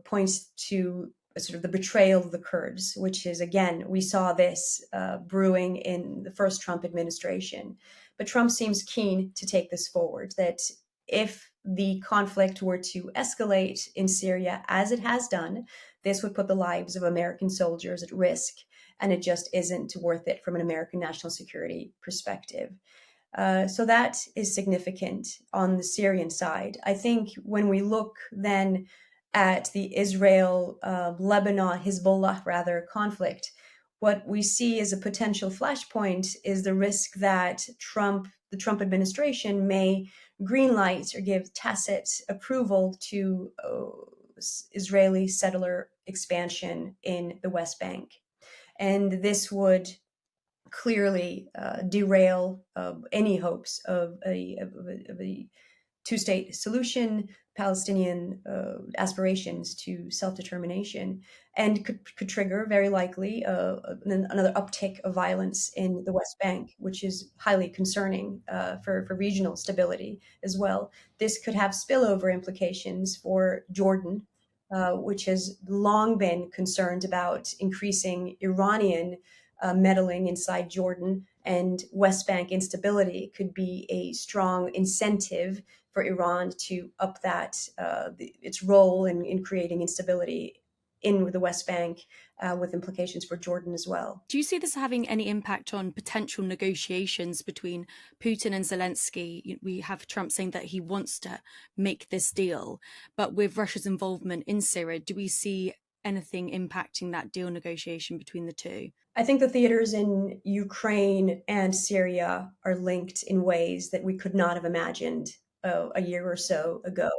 points to sort of the betrayal of the Kurds, which is, again, we saw this brewing in the first Trump administration. But Trump seems keen to take this forward, that if the conflict were to escalate in Syria, as it has done, this would put the lives of American soldiers at risk, and it just isn't worth it from an American national security perspective. So that is significant on the Syrian side. I think when we look then at the Israel-Lebanon, Hezbollah conflict, what we see as a potential flashpoint is the risk that the Trump administration may greenlight or give tacit approval to Israeli settler expansion in the West Bank. And this would clearly derail any hopes of a two-state solution, Palestinian aspirations to self-determination, and could trigger, very likely, another uptick of violence in the West Bank, which is highly concerning for regional stability as well. This could have spillover implications for Jordan, which has long been concerned about increasing Iranian meddling inside Jordan, and West Bank instability could be a strong incentive for Iran to up its role in creating instability in the West Bank, with implications for Jordan as well. Do you see this having any impact on potential negotiations between Putin and Zelensky? We have Trump saying that he wants to make this deal, but with Russia's involvement in Syria, do we see anything impacting that deal negotiation between the two? I think the theaters in Ukraine and Syria are linked in ways that we could not have imagined a year or so ago.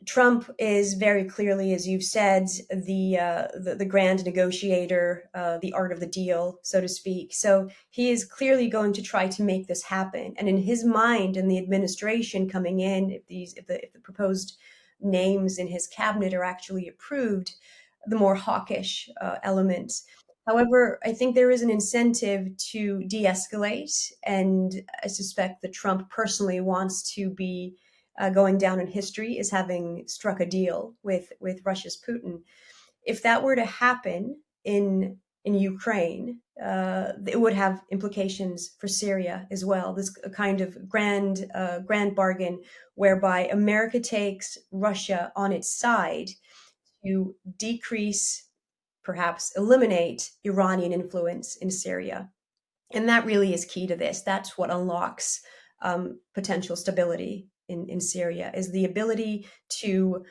Trump is very clearly, as you've said, the grand negotiator, the art of the deal, so to speak. So he is clearly going to try to make this happen. And in his mind, and the administration coming in, if the proposed names in his cabinet are actually approved, the more hawkish elements. However, I think there is an incentive to de-escalate, and I suspect that Trump personally wants to be going down in history as having struck a deal with Russia's Putin. If that were to happen in Ukraine, it would have implications for Syria as well. This kind of grand bargain whereby America takes Russia on its side to decrease, perhaps eliminate, Iranian influence in Syria. And that really is key to this. That's what unlocks potential stability in Syria, is the ability to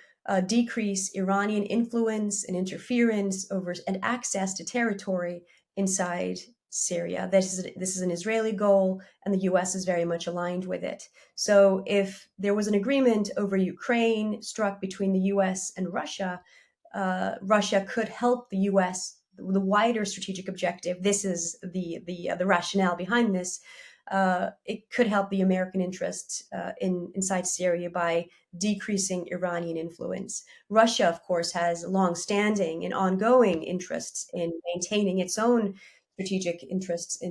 decrease Iranian influence and interference over and access to territory inside Syria. This is an Israeli goal, and the US is very much aligned with it. So if there was an agreement over Ukraine struck between the US and Russia, Russia could help the US, the wider strategic objective. This is the rationale behind this. It could help the American interests inside Syria by decreasing Iranian influence. Russia, of course, has long-standing and ongoing interests in maintaining its own strategic interests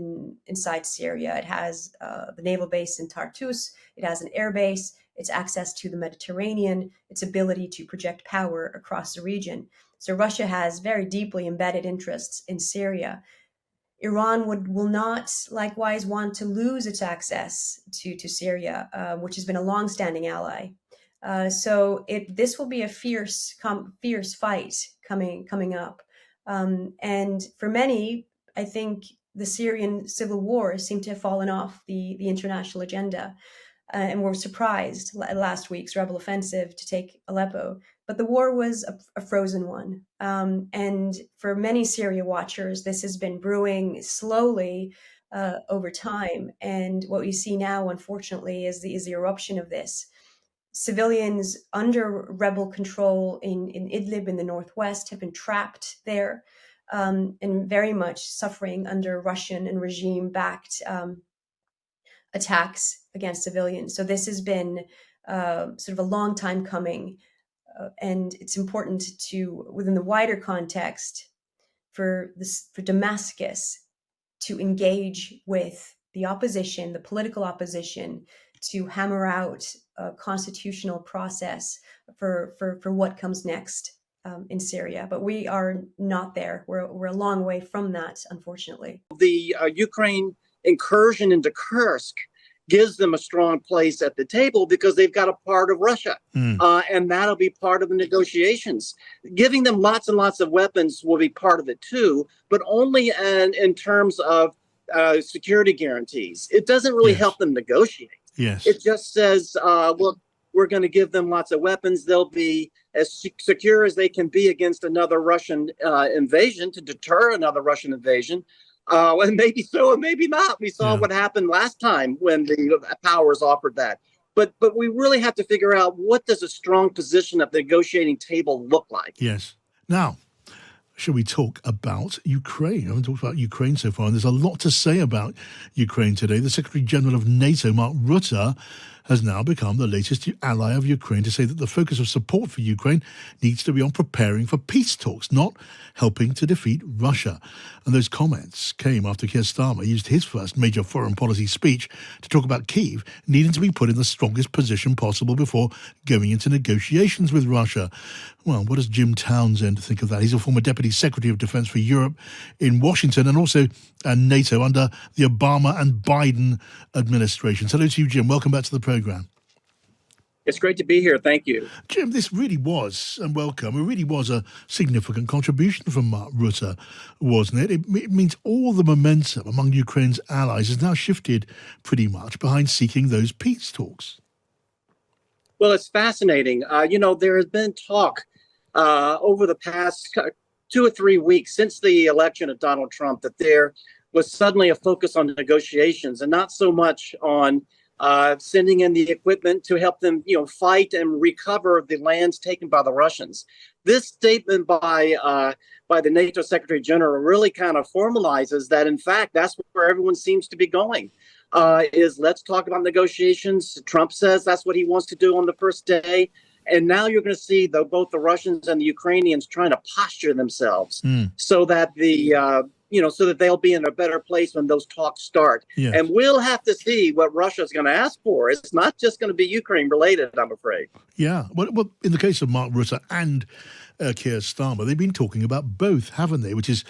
inside Syria. It has the naval base in Tartus. It has an air base. Its access to the Mediterranean. Its ability to project power across the region. So Russia has very deeply embedded interests in Syria. Iran will not likewise want to lose its access to Syria, which has been a longstanding ally. So this will be a fierce fight coming up. And for many, I think the Syrian civil war seemed to have fallen off the international agenda. And were surprised at last week's rebel offensive to take Aleppo. But the war was a frozen one. And for many Syria watchers, this has been brewing slowly over time. And what we see now, unfortunately, is the eruption of this. Civilians under rebel control in Idlib in the northwest have been trapped there and very much suffering under Russian and regime-backed attacks against civilians. So this has been sort of a long time coming. And it's important to, within the wider context, for Damascus to engage with the opposition, the political opposition, to hammer out a constitutional process for what comes next in Syria. But we are not there. We're a long way from that, unfortunately. The Ukraine incursion into Kursk gives them a strong place at the table because they've got a part of Russia, and that'll be part of the negotiations. Giving them lots and lots of weapons will be part of it too, but only in terms of security guarantees. It doesn't really help them negotiate. Yes. It just says, look, we're going to give them lots of weapons. They'll be as secure as they can be against another Russian invasion, to deter another Russian invasion. And maybe so, and maybe not. We saw what happened last time when the powers offered that. But we really have to figure out, what does a strong position at the negotiating table look like? Yes. Now, shall we talk about Ukraine? I haven't talked about Ukraine so far, and there's a lot to say about Ukraine today. The Secretary General of NATO, Mark Rutte, has now become the latest ally of Ukraine to say that the focus of support for Ukraine needs to be on preparing for peace talks, not helping to defeat Russia. And those comments came after Keir Starmer used his first major foreign policy speech to talk about Kyiv needing to be put in the strongest position possible before going into negotiations with Russia. Well, what does Jim Townsend think of that? He's a former Deputy Secretary of Defense for Europe in Washington and also NATO under the Obama and Biden administrations. Hello to you, Jim. Welcome back to the program. It's great to be here. Thank you. Jim, this really was, and welcome, it really was a significant contribution from Mark Rutte, wasn't it? It means all the momentum among Ukraine's allies has now shifted pretty much behind seeking those peace talks. Well, it's fascinating. There has been talk over the past 2 or 3 weeks since the election of Donald Trump that there was suddenly a focus on negotiations and not so much on sending in the equipment to help them, fight and recover the lands taken by the Russians. This statement by the NATO Secretary General really kind of formalizes that, in fact, that's where everyone seems to be going. Is let's talk about negotiations. Trump says that's what he wants to do on the first day. And now you're going to see both the Russians and the Ukrainians trying to posture themselves so that so that they'll be in a better place when those talks start. Yes. And we'll have to see what Russia's going to ask for. It's not just going to be Ukraine related, I'm afraid. Yeah. Well, in the case of Mark Rutte and Keir Starmer, they've been talking about both, haven't they? Which is,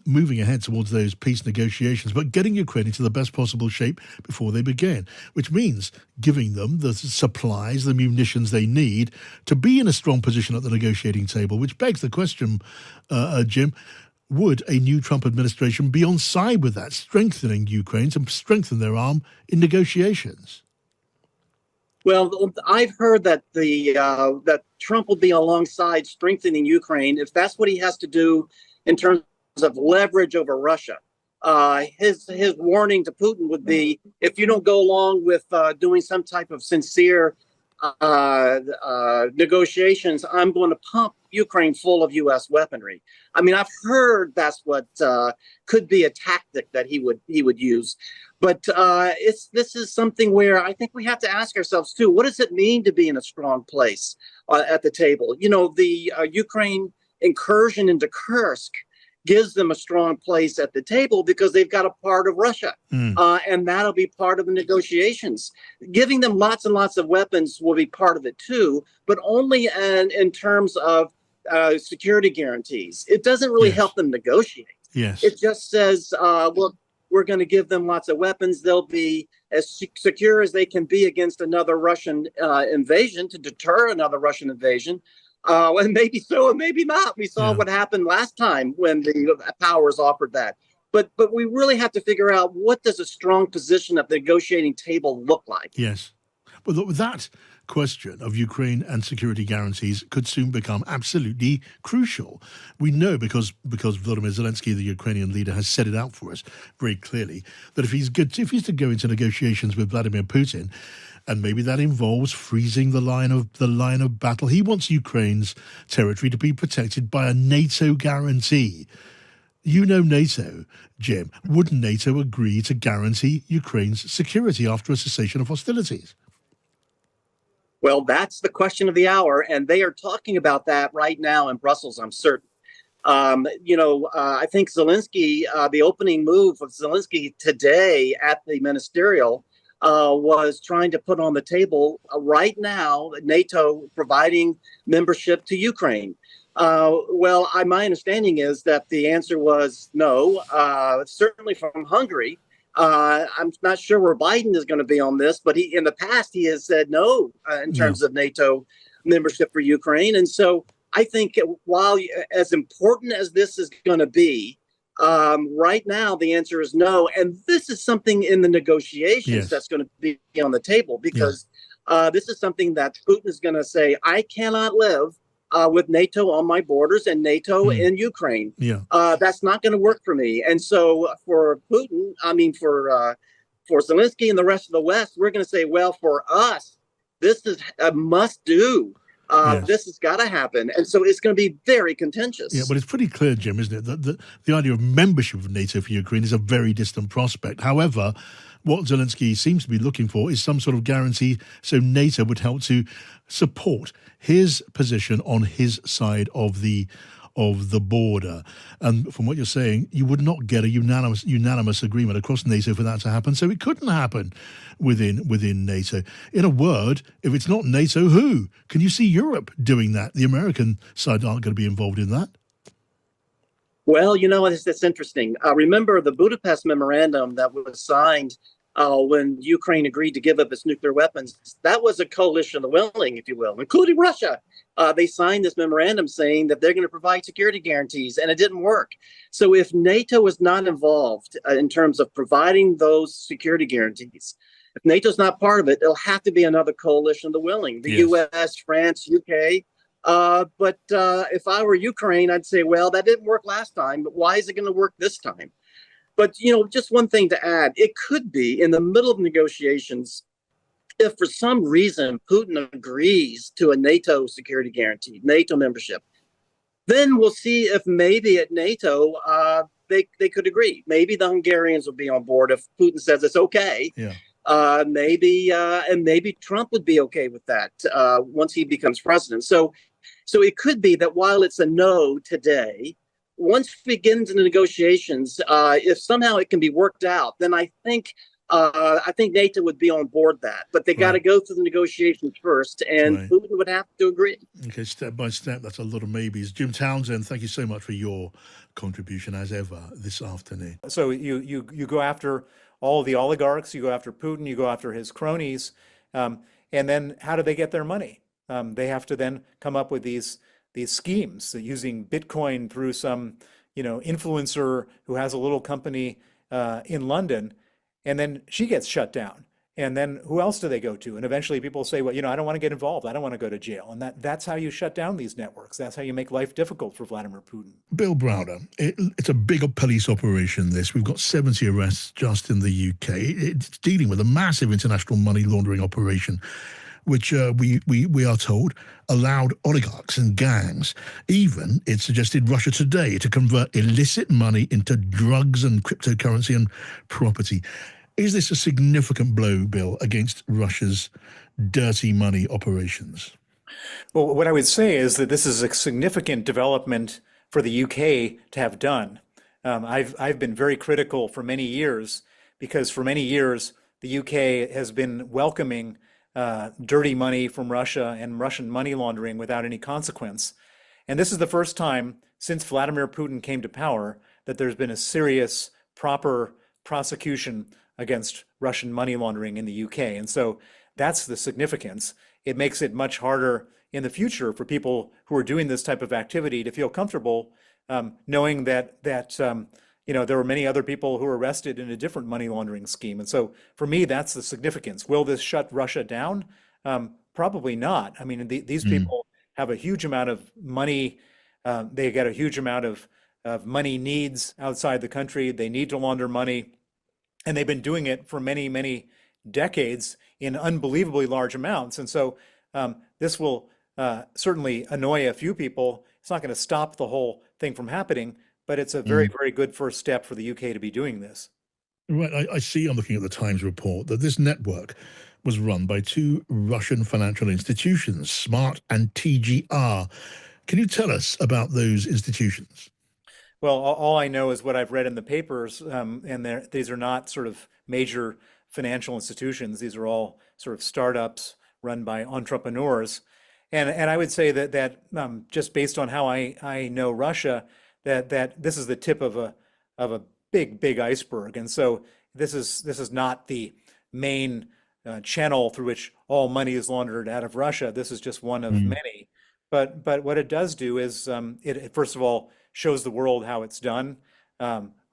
moving ahead towards those peace negotiations, but getting Ukraine into the best possible shape before they begin, which means giving them the supplies, the munitions they need to be in a strong position at the negotiating table, which begs the question, Jim, would a new Trump administration be on side with that, strengthening Ukraine to strengthen their arm in negotiations? Well, I've heard that that Trump will be alongside strengthening Ukraine if that's what he has to do in terms of leverage over Russia. His warning to Putin would be, if you don't go along with doing some type of sincere negotiations, I'm going to pump Ukraine full of U.S. weaponry. I mean, I've heard that's what could be a tactic that he would use. But this is something where I think we have to ask ourselves, too, what does it mean to be in a strong place at the table? The Ukraine incursion into Kursk gives them a strong place at the table because they've got a part of Russia. And that'll be part of the negotiations. Giving them lots and lots of weapons will be part of it too, but only in terms of security guarantees. It doesn't really help them negotiate. It just says, well, we're going to give them lots of weapons. They'll be as secure as they can be against another Russian invasion, to deter another Russian invasion. And maybe so, and maybe not. We saw what happened last time when the powers offered that. But we really have to figure out, what does a strong position at the negotiating table look like? Yes. But that question of Ukraine and security guarantees could soon become absolutely crucial. We know because Volodymyr Zelensky, the Ukrainian leader, has set it out for us very clearly that if he's to go into negotiations with Vladimir Putin, and maybe that involves freezing the line of battle, he wants Ukraine's territory to be protected by a NATO guarantee. You know NATO, Jim. Would NATO agree to guarantee Ukraine's security after a cessation of hostilities? Well, that's the question of the hour, and they are talking about that right now in Brussels, I'm certain. I think Zelensky, the opening move of Zelensky today at the ministerial was trying to put on the table right now NATO providing membership to Ukraine. My understanding is that the answer was no, certainly from Hungary. I'm not sure where Biden is going to be on this, but in the past he has said no in terms of NATO membership for Ukraine. And so I think while as important as this is going to be, right now the answer is no. And this is something in the negotiations that's going to be on the table, because this is something that Putin is going to say, I cannot live with NATO on my borders and NATO in Ukraine. That's not going to work for me. And so for Putin, for Zelensky and the rest of the West, we're going to say, well, for us, this is a must do. This has got to happen. And so it's going to be very contentious. Yeah, but it's pretty clear, Jim, isn't it, that the idea of membership of NATO for Ukraine is a very distant prospect. However, what Zelensky seems to be looking for is some sort of guarantee so NATO would help to support his position on his side of the border. And from what you're saying, you would not get a unanimous agreement across NATO for that to happen. So it couldn't happen within NATO. In a word, if it's not NATO, who? Can you see Europe doing that? The American side aren't going to be involved in that. Well, that's interesting. Remember the Budapest memorandum that was signed when Ukraine agreed to give up its nuclear weapons. That was a coalition of the willing, if you will, including Russia. They signed this memorandum saying that they're going to provide security guarantees, and it didn't work. So if NATO is not involved in terms of providing those security guarantees, if NATO's not part of it, it'll have to be another coalition of the willing, the US, France, UK. But if I were Ukraine, I'd say, well, that didn't work last time, but why is it going to work this time? But, just one thing to add, it could be in the middle of negotiations, if for some reason Putin agrees to a NATO security guarantee, NATO membership, then we'll see if maybe at NATO they could agree. Maybe the Hungarians will be on board if Putin says it's okay. Maybe Trump would be okay with that once he becomes president. So it could be that while it's a no today, once we get into the negotiations, if somehow it can be worked out, then I think NATO would be on board that. But they got to go through the negotiations first, and Putin would have to agree. Okay, step by step, that's a lot of maybes. Jim Townsend, thank you so much for your contribution as ever this afternoon. So you go after all the oligarchs, you go after Putin, you go after his cronies, and then how do they get their money? They have to then come up with these schemes using Bitcoin through some influencer who has a little company in London, and then she gets shut down. And then who else do they go to? And eventually people say, well, I don't want to get involved. I don't want to go to jail. And that's how you shut down these networks. That's how you make life difficult for Vladimir Putin. Bill Browder, it's a bigger police operation, this. We've got 70 arrests just in the UK. It's dealing with a massive international money laundering operation, which we are told allowed oligarchs and gangs. Even, it suggested Russia Today, to convert illicit money into drugs and cryptocurrency and property. Is this a significant blow, Bill, against Russia's dirty money operations? Well, what I would say is that this is a significant development for the UK to have done. I've been very critical for many years because for many years the UK has been welcoming dirty money from Russia and Russian money laundering without any consequence. And this is the first time since Vladimir Putin came to power that there's been a serious, proper prosecution against Russian money laundering in the UK. And so that's the significance. It makes it much harder in the future for people who are doing this type of activity to feel comfortable knowing that there were many other people who were arrested in a different money laundering scheme. And so for me, that's the significance. Will this shut Russia down? Probably not. I mean, these people have a huge amount of money. They get a huge amount of money needs outside the country. They need to launder money. And they've been doing it for many, many decades in unbelievably large amounts. And so this will certainly annoy a few people. It's not going to stop the whole thing from happening, but it's a very, very good first step for the UK to be doing this. Right, I see, I'm looking at the Times report, that this network was run by two Russian financial institutions, SMART and TGR. Can you tell us about those institutions? Well, all I know is what I've read in the papers, and these are not sort of major financial institutions. These are all sort of startups run by entrepreneurs. And I would say that just based on how I know Russia, that this is the tip of a big iceberg. And so this is not the main channel through which all money is laundered out of Russia. This is just one of many. But what it does do is it first of all shows the world how it's done,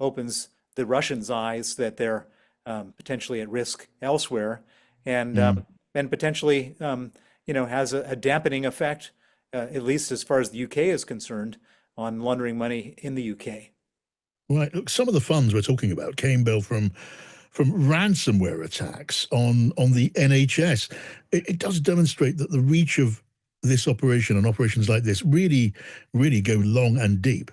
opens the Russians' eyes that they're potentially at risk elsewhere, and potentially has a dampening effect, at least as far as the UK is concerned, on laundering money in the UK. Right. Look, some of the funds we're talking about came, Bill, from ransomware attacks on the NHS. It does demonstrate that the reach of this operation and operations like this really go long and deep.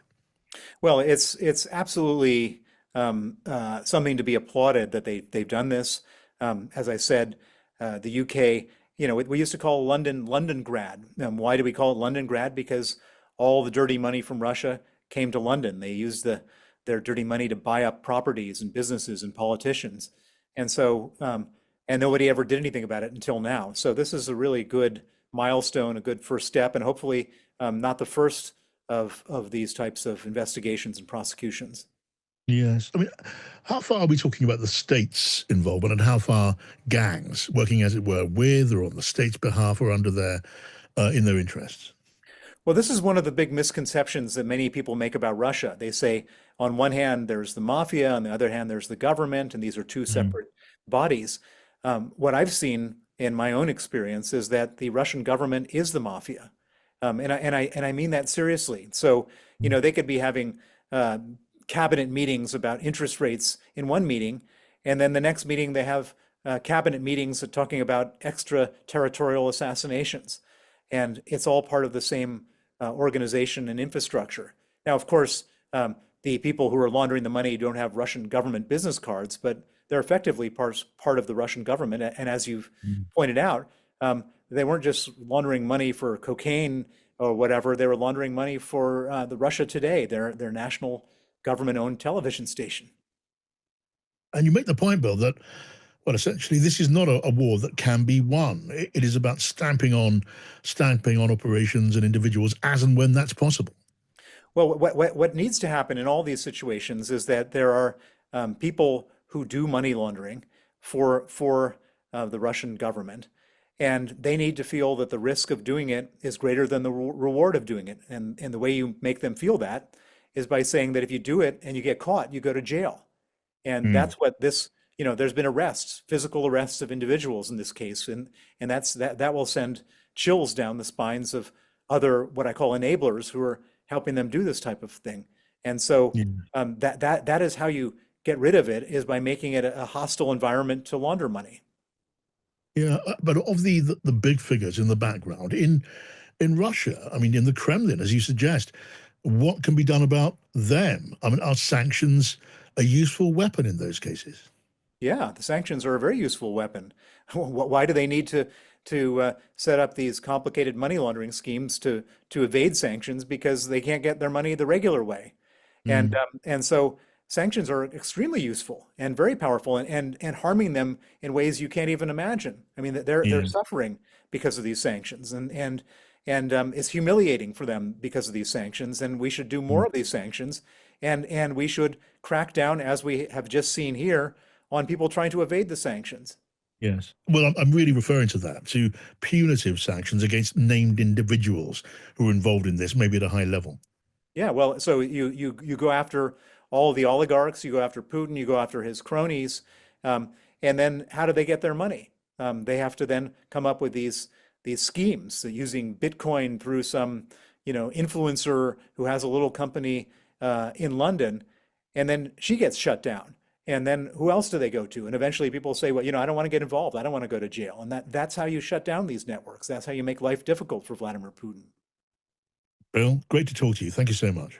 Well, it's absolutely something to be applauded that they've done this. As I said, the UK, we used to call London grad. Why do we call it London grad? Because all the dirty money from Russia came to London. They used their dirty money to buy up properties and businesses and politicians. And so, and nobody ever did anything about it until now. So this is a really good milestone, a good first step, and hopefully not the first of these types of investigations and prosecutions. Yes. I mean, how far are we talking about the states' involvement and how far gangs working, as it were, with or on the state's behalf or under their in their interests? Well, this is one of the big misconceptions that many people make about Russia. They say, on one hand, there's the mafia, on the other hand, there's the government, and these are two separate bodies. What I've seen in my own experience is that the Russian government is the mafia, and I mean that seriously. So, they could be having cabinet meetings about interest rates in one meeting, and then the next meeting they have cabinet meetings talking about extraterritorial assassinations, and it's all part of the same organization and infrastructure. Now, of course, the people who are laundering the money don't have Russian government business cards, but they're effectively part of the Russian government. And as you've pointed out, they weren't just laundering money for cocaine or whatever. They were laundering money for the Russia Today, their national government-owned television station. And you make the point, Bill, that, well, essentially, this is not a war that can be won. It is about stamping on operations and individuals as and when that's possible. Well, what needs to happen in all these situations is that there are people who do money laundering for the Russian government, and they need to feel that the risk of doing it is greater than the reward of doing it. And the way you make them feel that is by saying that if you do it and you get caught, you go to jail. And that's what this, there's been arrests, physical arrests of individuals in this case, and that will send chills down the spines of other, what I call enablers, who are helping them do this type of thing. And so that is how you get rid of it, is by making it a hostile environment to launder money. Yeah, but of the big figures in the background in Russia, I mean, in the Kremlin, as you suggest, what can be done about them? I mean, are sanctions a useful weapon in those cases? Yeah, the sanctions are a very useful weapon. Why do they need to to set up these complicated money laundering schemes to evade sanctions because they can't get their money the regular way. And so sanctions are extremely useful and very powerful, and harming them in ways you can't even imagine. I mean, they're suffering because of these sanctions, and it's humiliating for them because of these sanctions. And we should do more of these sanctions, and we should crack down, as we have just seen here, on people trying to evade the sanctions. Yes. Well, I'm really referring to that, to punitive sanctions against named individuals who are involved in this, maybe at a high level. Yeah, well, so you go after all the oligarchs, you go after Putin, you go after his cronies, and then how do they get their money? They have to then come up with these schemes using Bitcoin through some influencer who has a little company in London, and then she gets shut down. And then who else do they go to? And eventually people say, well, I don't want to get involved. I don't want to go to jail. And that's how you shut down these networks. That's how you make life difficult for Vladimir Putin. Bill, great to talk to you. Thank you so much.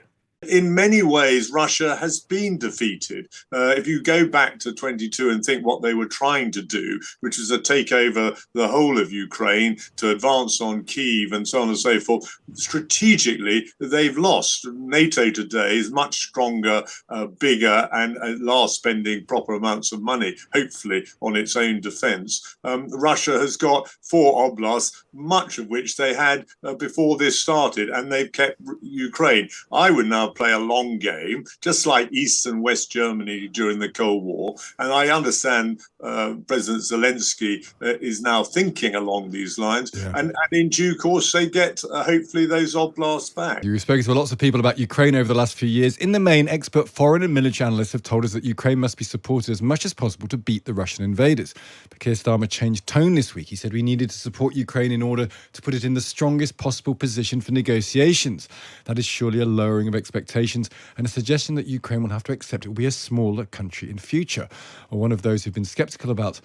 In many ways, Russia has been defeated. If you go back to 22 and think what they were trying to do, which is to take over the whole of Ukraine, to advance on Kyiv and so on and so forth, strategically, they've lost. NATO today is much stronger, bigger, and at last spending proper amounts of money, hopefully, on its own defense. Russia has got 4 oblasts, much of which they had before this started, and they've kept Ukraine. I would now play a long game, just like East and West Germany during the Cold War. And I understand President Zelensky is now thinking along these lines. Yeah. And in due course, they get, hopefully, those oblasts back. You've spoken to lots of people about Ukraine over the last few years. In the main, expert foreign and military analysts have told us that Ukraine must be supported as much as possible to beat the Russian invaders. But Keir Starmer changed tone this week. He said we needed to support Ukraine in order to put it in the strongest possible position for negotiations. That is surely a lowering of expectations and a suggestion that Ukraine will have to accept it will be a smaller country in future. Or one of those who've been sceptical about,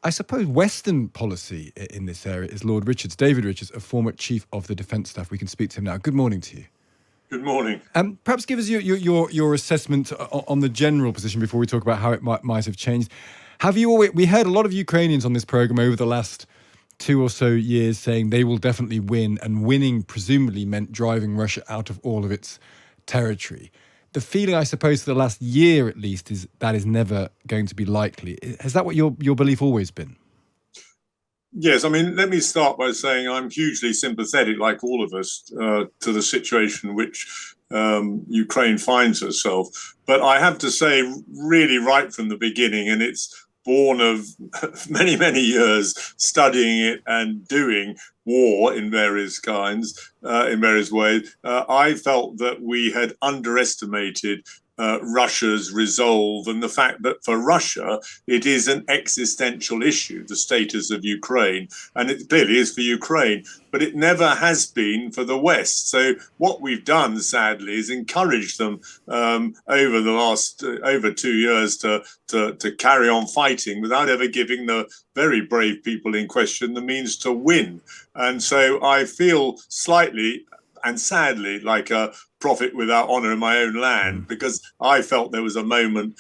I suppose, Western policy in this area is Lord Richards, David Richards, a former chief of the Defence Staff. We can speak to him now. Good morning to you. Good morning. Perhaps give us your assessment on the general position before we talk about how it might have changed. We heard a lot of Ukrainians on this programme over the last 2 or so years saying they will definitely win, and winning presumably meant driving Russia out of all of its territory. The feeling, I suppose, for the last year at least, is that is never going to be likely. Is that what your belief always been? Yes, I mean, let me start by saying I'm hugely sympathetic, like all of us, to the situation which Ukraine finds herself. But I have to say, really right from the beginning, and it's born of many, many years studying it and doing war in various kinds, in various ways, I felt that we had underestimated Russia's resolve, and the fact that for Russia it is an existential issue, the status of Ukraine, and it clearly is for Ukraine, but it never has been for the West. So what we've done, sadly, is encourage them over the last over 2 years to carry on fighting without ever giving the very brave people in question the means to win. And so I feel slightly and sadly like a prophet without honor in my own land, because I felt there was a moment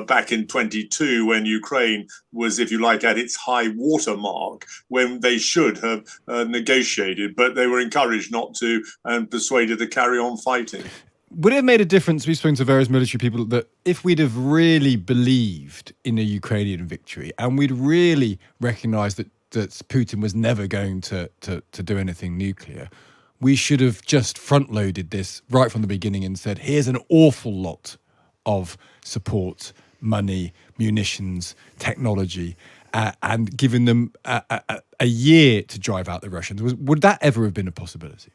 back in 22 when Ukraine was, if you like, at its high water mark, when they should have negotiated, but they were encouraged not to and persuaded to carry on fighting. Would it have made a difference, we've spoken to various military people, that if we'd have really believed in a Ukrainian victory and we'd really recognised that Putin was never going to do anything nuclear, we should have just front-loaded this right from the beginning and said, here's an awful lot of support, money, munitions, technology, and given them a year to drive out the Russians? Would that ever have been a possibility?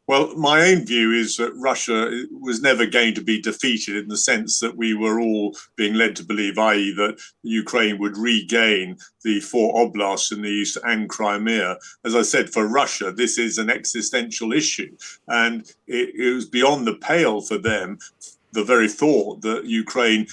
Well, my own view is that Russia was never going to be defeated in the sense that we were all being led to believe, i.e. that Ukraine would regain the 4 oblasts in the east and Crimea. As I said, for Russia, this is an existential issue, and it was beyond the pale for them the very thought that Ukraine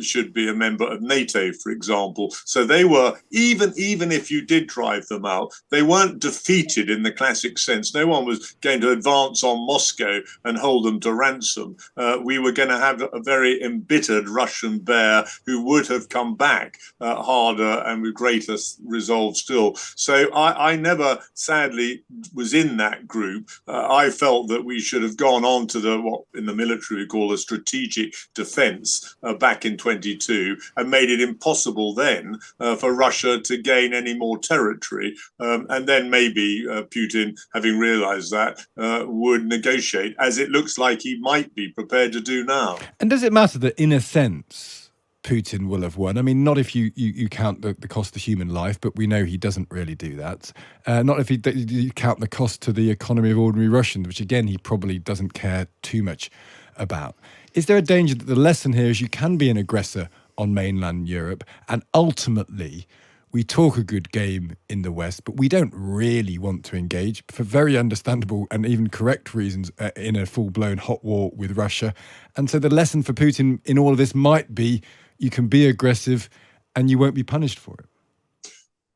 should be a member of NATO, for example. So they were, even if you did drive them out, they weren't defeated in the classic sense. No one was going to advance on Moscow and hold them to ransom. We were going to have a very embittered Russian bear who would have come back harder and with greater resolve still. So I never, sadly, was in that group. I felt that we should have gone on to what in the military we call a strategic defense back in 22 and made it impossible then for Russia to gain any more territory. And then maybe Putin, having realized that, would negotiate, as it looks like he might be prepared to do now. And does it matter that, in a sense, Putin will have won? I mean, not if you count the cost of human life, but we know he doesn't really do that. Not if you count the cost to the economy of ordinary Russians, which, again, he probably doesn't care too much about. Is there a danger that the lesson here is you can be an aggressor on mainland Europe, and ultimately we talk a good game in the West, but we don't really want to engage, for very understandable and even correct reasons, in a full-blown hot war with Russia? And so the lesson for Putin in all of this might be you can be aggressive and you won't be punished for it.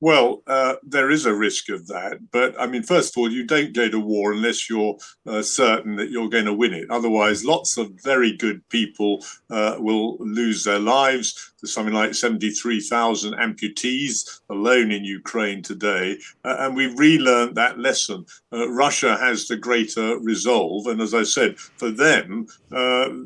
Well, there is a risk of that. But I mean, first of all, you don't go to war unless you're certain that you're going to win it. Otherwise, lots of very good people will lose their lives. There's something like 73,000 amputees alone in Ukraine today. And we've relearned that lesson. Russia has the greater resolve. And as I said, for them,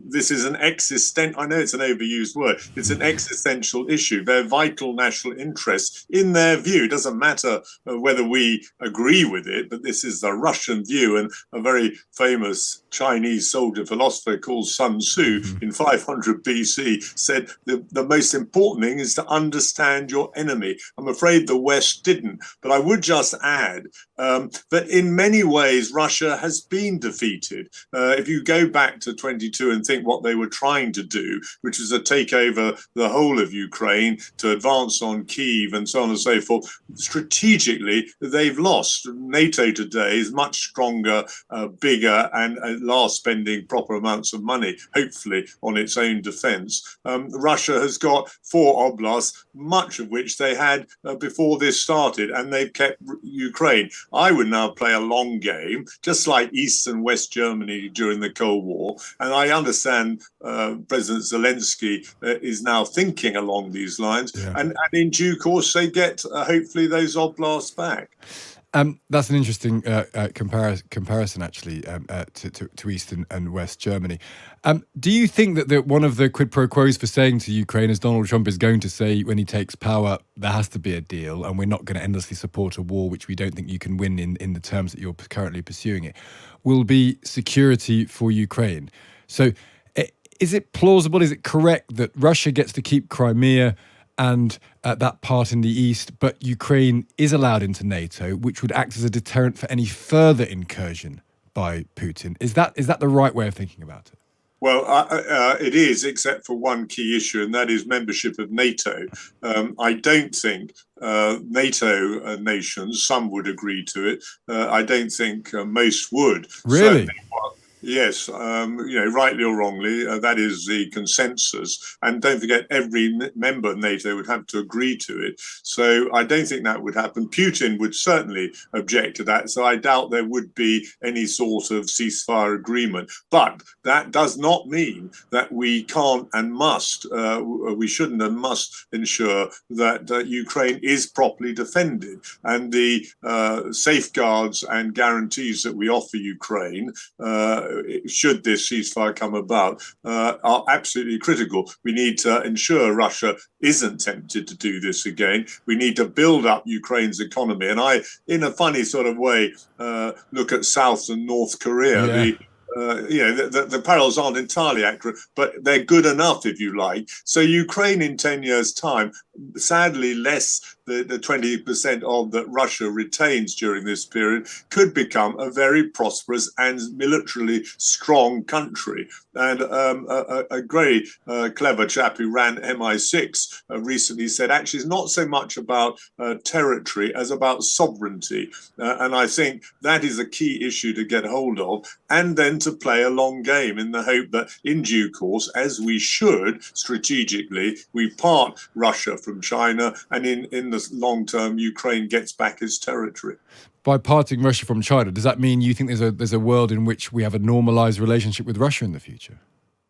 this is an I know it's an overused word. It's an existential issue. Their vital national interests, in their view, it doesn't matter whether we agree with it, but this is the Russian view. And a very famous Chinese soldier philosopher called Sun Tzu in 500 BC said the most important thing is to understand your enemy. I'm afraid the West didn't. But I would just add that in many ways, Russia has been defeated. If you go back to 22 and think what they were trying to do, which was to take over the whole of Ukraine, to advance on Kyiv and so on and so forth, strategically, they've lost. NATO today is much stronger, bigger, and last spending proper amounts of money, hopefully, on its own defense. Russia has got 4 oblasts, much of which they had before this started, and they've kept Ukraine. I would now play a long game, just like East and West Germany during the Cold War. And I understand President Zelensky is now thinking along these lines. Yeah. And in due course, they get, hopefully, those oblasts back. That's an interesting comparison, actually, to East and West Germany. Do you think that one of the quid pro quos for saying to Ukraine, as Donald Trump is going to say when he takes power, there has to be a deal and we're not going to endlessly support a war which we don't think you can win in the terms that you're currently pursuing it, will be security for Ukraine? So is it plausible, is it correct that Russia gets to keep Crimea and that part in the east, but Ukraine is allowed into NATO, which would act as a deterrent for any further incursion by Putin? Is that the right way of thinking about it? Well, it is, except for one key issue, and that is membership of NATO. I don't think NATO nations, some would agree to it. I don't think most would. Really? Yes, rightly or wrongly, that is the consensus. And don't forget, every member of NATO would have to agree to it. So I don't think that would happen. Putin would certainly object to that. So I doubt there would be any sort of ceasefire agreement. But that does not mean that we can't and must, we shouldn't and must ensure that Ukraine is properly defended. And the safeguards and guarantees that we offer Ukraine, should this ceasefire come about, are absolutely critical. We need to ensure Russia isn't tempted to do this again. We need to build up Ukraine's economy. And I, in a funny sort of way, look at South and North Korea. Yeah. The parallels aren't entirely accurate, but they're good enough, if you like. So Ukraine in 10 years' time sadly less the 20% of that Russia retains during this period, could become a very prosperous and militarily strong country. And a very clever chap who ran MI6 recently said, actually, it's not so much about territory as about sovereignty. And I think that is a key issue to get hold of, and then to play a long game in the hope that in due course, as we should strategically, we part Russia from China, and in the long term, Ukraine gets back its territory. By parting Russia from China, does that mean you think there's a world in which we have a normalized relationship with Russia in the future?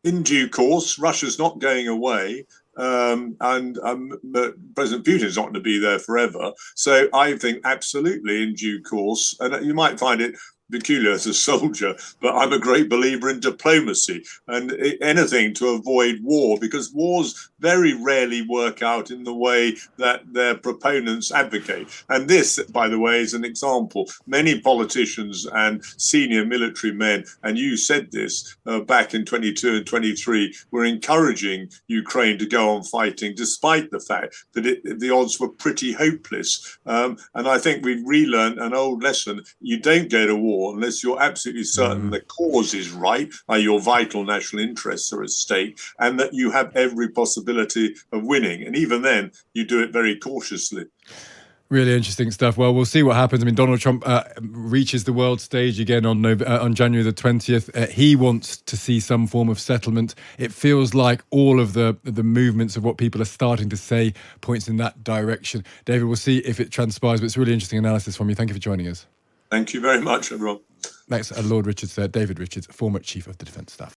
In due course, Russia's not going away. President Putin is not going to be there forever. So I think absolutely in due course, and you might find it peculiar as a soldier, but I'm a great believer in diplomacy and anything to avoid war, because wars very rarely work out in the way that their proponents advocate. And this, by the way, is an example. Many politicians and senior military men, and you said this back in 22 and 23, were encouraging Ukraine to go on fighting, despite the fact that the odds were pretty hopeless. And I think we've relearned an old lesson. You don't go to war unless you're absolutely certain the cause is right, your vital national interests are at stake, and that you have every possibility of winning. And even then, you do it very cautiously. Really interesting stuff. Well, we'll see what happens. I mean, Donald Trump reaches the world stage again on January the 20th. He wants to see some form of settlement. It feels like all of the movements of what people are starting to say points in that direction. David, we'll see if it transpires, but it's really interesting analysis from you. Thank you for joining us. Thank you very much, everyone. Thanks, Lord Richards, David Richards, former Chief of the Defence Staff.